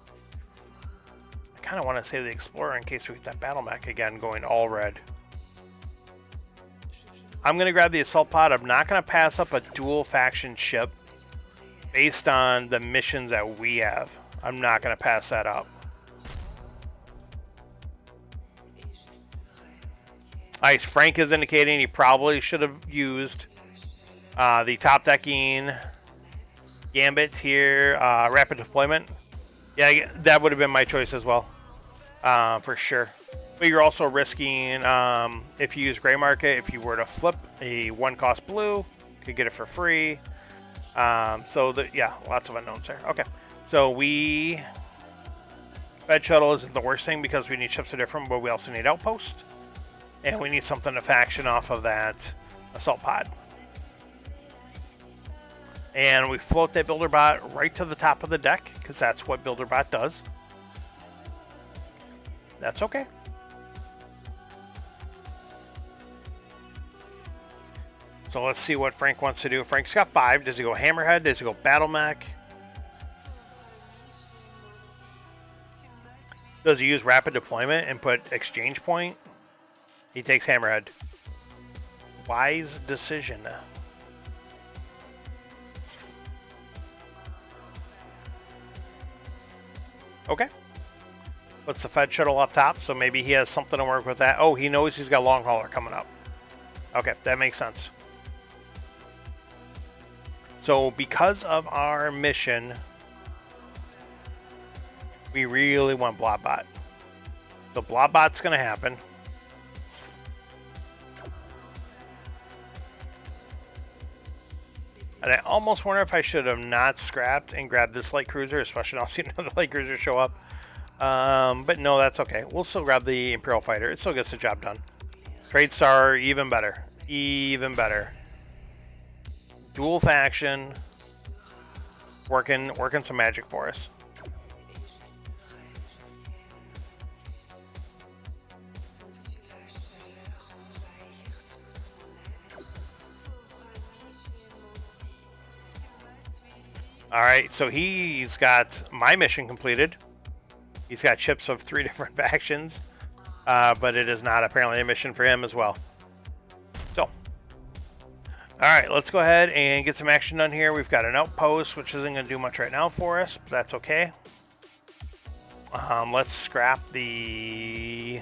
I kind of want to save the explorer in case we get that battle mech again going all red. I'm going to grab the assault pod. I'm not going to pass up a dual faction ship based on the missions that we have. I'm not going to pass that up. Nice. Frank is indicating he probably should have used the top decking gambit here, rapid deployment. Yeah, that would have been my choice as well, for sure. But you're also risking, if you use gray market, if you were to flip a 1-cost blue, you could get it for free. Yeah, lots of unknowns there. Okay, so Fed shuttle isn't the worst thing because we need ships are different, but we also need outposts. And we need something to faction off of that assault pod. And we float that builder bot right to the top of the deck, because that's what builder bot does. That's okay. So let's see what Frank wants to do. Frank's got 5. Does he go hammerhead? Does he go battle mech? Does he use rapid deployment and put exchange point? He takes hammerhead. Wise decision. Okay. Puts the Fed shuttle up top, so maybe he has something to work with that. Oh, he knows he's got long hauler coming up. Okay, that makes sense. So because of our mission, we really want Blobbot. So Blobbot's going to happen. And I almost wonder if I should have not scrapped and grabbed this light cruiser, especially now seeing another light cruiser show up. But no, that's okay. We'll still grab the Imperial Fighter. It still gets the job done. Trade Star, even better. Even better. Dual faction. Working some magic for us. All right, so he's got my mission completed. He's got ships of 3 different factions, but it is not apparently a mission for him as well. So, all right, let's go ahead and get some action done here. We've got an outpost, which isn't going to do much right now for us, but that's okay. Let's scrap the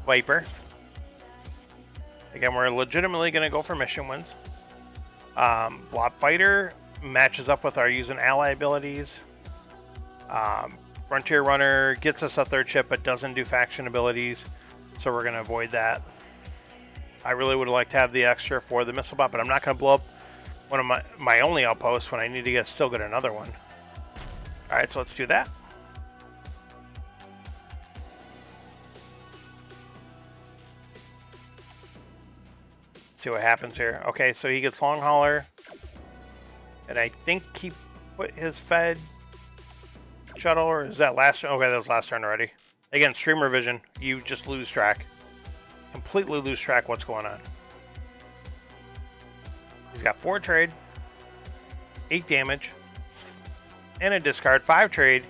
Viper. Again, we're legitimately going to go for mission wins. Blob Fighter matches up with our using ally abilities. Frontier Runner gets us a third ship, but doesn't do faction abilities, so we're going to avoid that. I really would like to have the extra for the missile bot, but I'm not going to blow up one of my only outposts when I need to still get another one. All right, so let's do that. See what happens here. Okay, so he gets long hauler, and I think he put his Fed shuttle, or is that last turn? Okay, that was last turn already. Again, streamer vision, you just lose track. Completely lose track what's going on. He's got 4 trade, 8 damage, and a discard. 5 trade,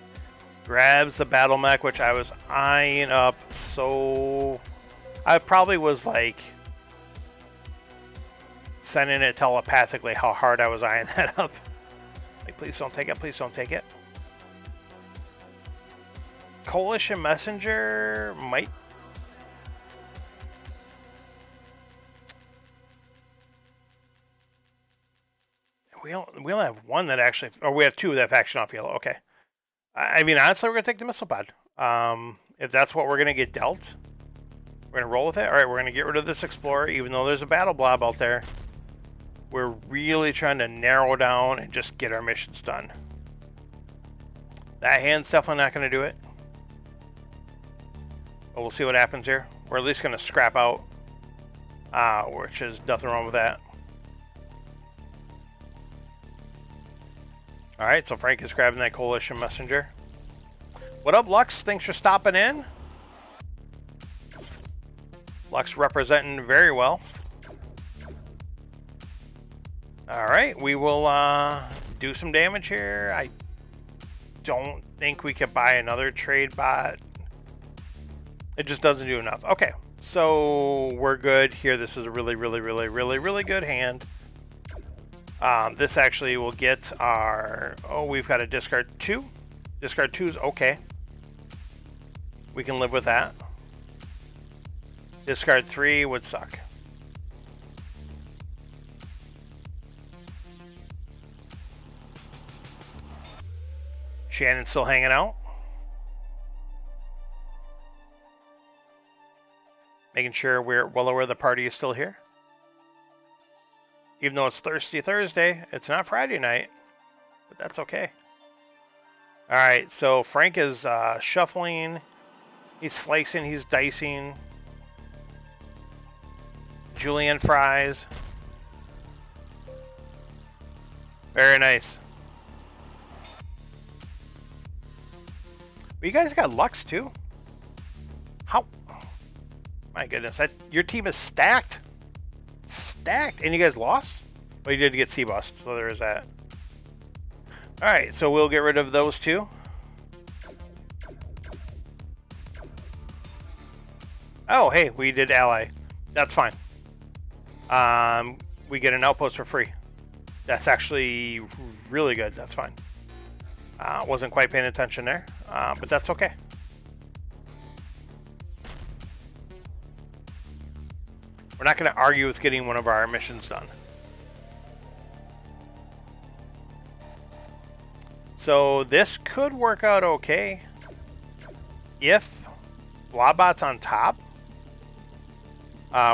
grabs the battle mech, which I was eyeing up, so I probably was like sending it telepathically how hard I was eyeing that up. Like, please don't take it, please don't take it. Coalition Messenger might. We only have one that actually, or we have 2 that faction off yellow. Okay. I mean, honestly, we're gonna take the missile pod. If that's what we're gonna get dealt, we're gonna roll with it. All right, we're gonna get rid of this explorer, even though there's a battle blob out there. We're really trying to narrow down and just get our missions done. That hand's definitely not gonna do it. But we'll see what happens here. We're at least gonna scrap out, which is nothing wrong with that. All right, so Frank is grabbing that Coalition Messenger. What up, Lux? Thanks for stopping in. Lux representing very well. All right, we will do some damage here. I don't think we could buy another trade bot. It just doesn't do enough. Okay, so we're good here. This is a really good hand. This actually will get our... Oh, we've got a discard 2. Discard 2 is okay. We can live with that. Discard 3 would suck. Shannon's still hanging out. Making sure we're well aware the party is still here. Even though it's Thirsty Thursday, it's not Friday night, but that's okay. All right, so Frank is shuffling. He's slicing, he's dicing. Julienne fries. Very nice. But you guys got Lux too? How? My goodness, your team is stacked. Stacked, and you guys lost? Well, you did get C-Bust, so there is that. Alright, so we'll get rid of those 2. Oh, hey, we did ally. That's fine. We get an outpost for free. That's actually really good. That's fine. Wasn't quite paying attention there, but that's okay. We're not going to argue with getting one of our missions done. So this could work out okay if Blobbot's on top.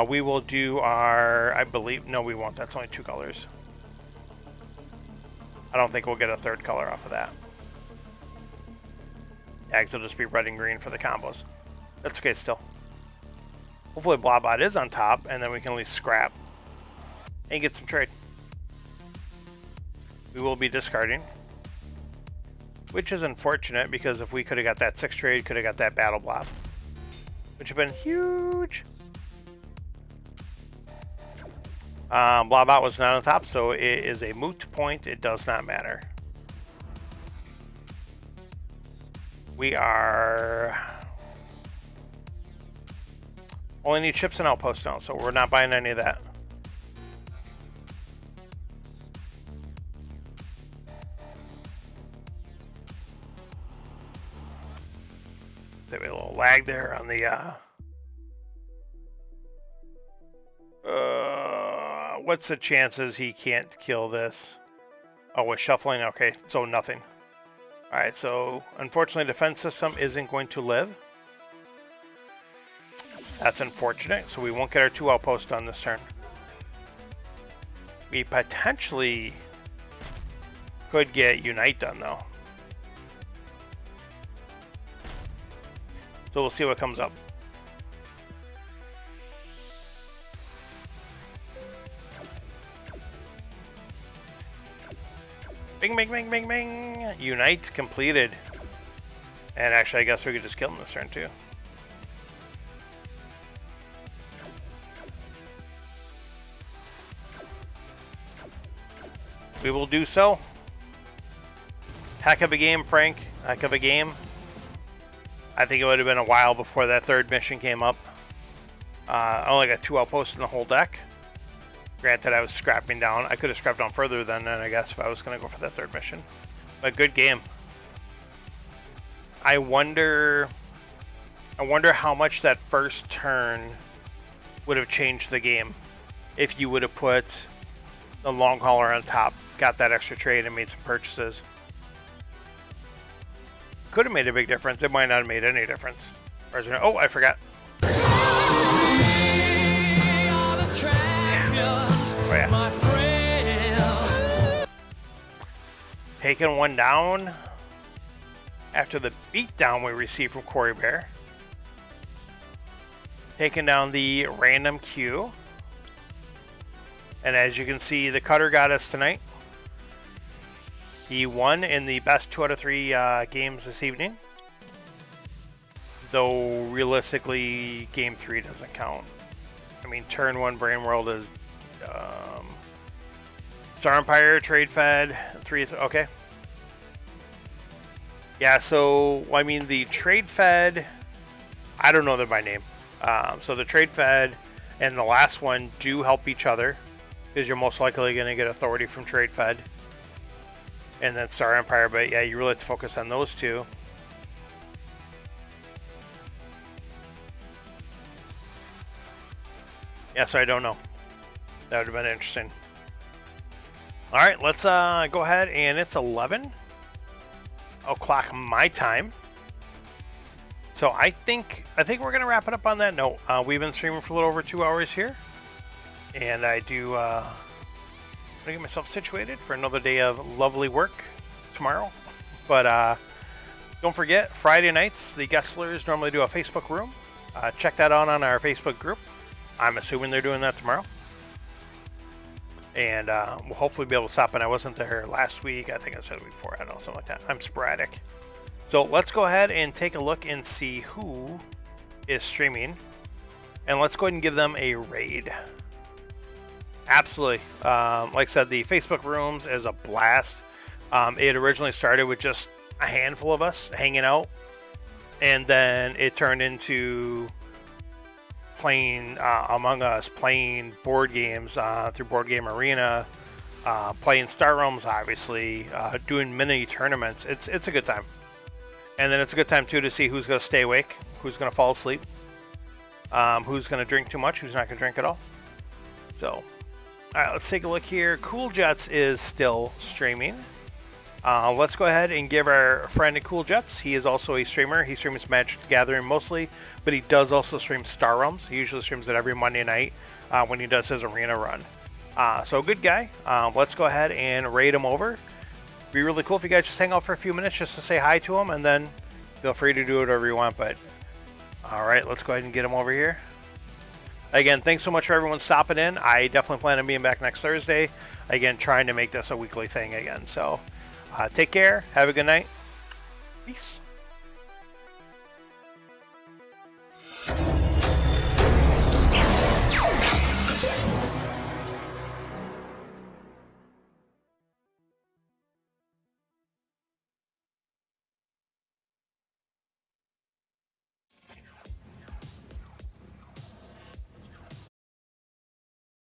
We will do our, I believe, no we won't, that's only 2 colors. I don't think we'll get a 3rd color off of that. Yeah, it'll just be red and green for the combos. That's okay still. Hopefully Blobbot is on top, and then we can at least scrap and get some trade. We will be discarding, which is unfortunate because if we could have got that 6 trade, could have got that battle blob, which would have been huge. Blobbot was not on top, so it is a moot point. It does not matter. We are... only need ships and outposts now, so we're not buying any of that. Maybe a little lag there on the what's the chances he can't kill this? Oh, with shuffling, okay, so nothing. Alright, so unfortunately defense system isn't going to live. That's unfortunate, so we won't get our 2 outposts on this turn. We potentially could get Unite done though. So we'll see what comes up. Bing, bing, bing, bing, bing. Unite completed. And actually, I guess we could just kill him this turn too. We will do so. Heck of a game, Frank. Heck of a game. I think it would have been a while before that 3rd mission came up. I only got 2 outposts in the whole deck. Granted, I was scrapping down. I could have scrapped down further then, I guess, if I was going to go for that 3rd mission. But good game. I wonder how much that first turn would have changed the game if you would have put the long hauler on top, got that extra trade, and made some purchases. Could have made a big difference. It might not have made any difference. Oh, I forgot. Oh, yeah. Taking one down after the beatdown we received from Corey Bear. Taking down the random Q. And as you can see, the cutter got us tonight. He won in the best 2 out of 3 games this evening. Though realistically, game 3 doesn't count. I mean, turn 1 Brain World is Star Empire, Trade Fed, 3, okay. Yeah, so, I mean, the Trade Fed, I don't know them by name. So the Trade Fed and the last one do help each other, because you're most likely going to get authority from Trade Fed. And then Star Empire, but yeah, you really have to focus on those 2. Yeah, so I don't know. That would have been interesting. All right, let's go ahead, and it's 11 o'clock my time. So I think we're gonna wrap it up on that note. We've been streaming for a little over 2 hours here, and I do want to get myself situated for another day of lovely work tomorrow. But don't forget, Friday nights the Gesslers normally do a Facebook room. Check that out on our Facebook group. I'm assuming they're doing that tomorrow. And we'll hopefully be able to stop. And I wasn't there last week. I think I said the week before. I don't know, something like that. I'm sporadic. So let's go ahead and take a look and see who is streaming. And let's go ahead and give them a raid. Absolutely. Like I said, the Facebook rooms is a blast. It originally started with just a handful of us hanging out. And then it turned into playing Among Us, playing board games through Board Game Arena, playing Star Realms, obviously, doing mini tournaments. It's a good time. And then it's a good time, too, to see who's going to stay awake, who's going to fall asleep, who's going to drink too much, who's not going to drink at all. So, all right, let's take a look here. Cool Jets is still streaming. Let's go ahead and give our friend Cool Jets. He is also a streamer. He streams Magic the Gathering mostly, but he does also stream Star Realms. He usually streams it every Monday night when he does his arena run. So a good guy. Let's go ahead and raid him over. Be really cool if you guys just hang out for a few minutes just to say hi to him, and then feel free to do whatever you want. But all right, let's go ahead and get him over here. Again, thanks so much for everyone stopping in. I definitely plan on being back next Thursday. Again, trying to make this a weekly thing again. So take care. Have a good night. Peace.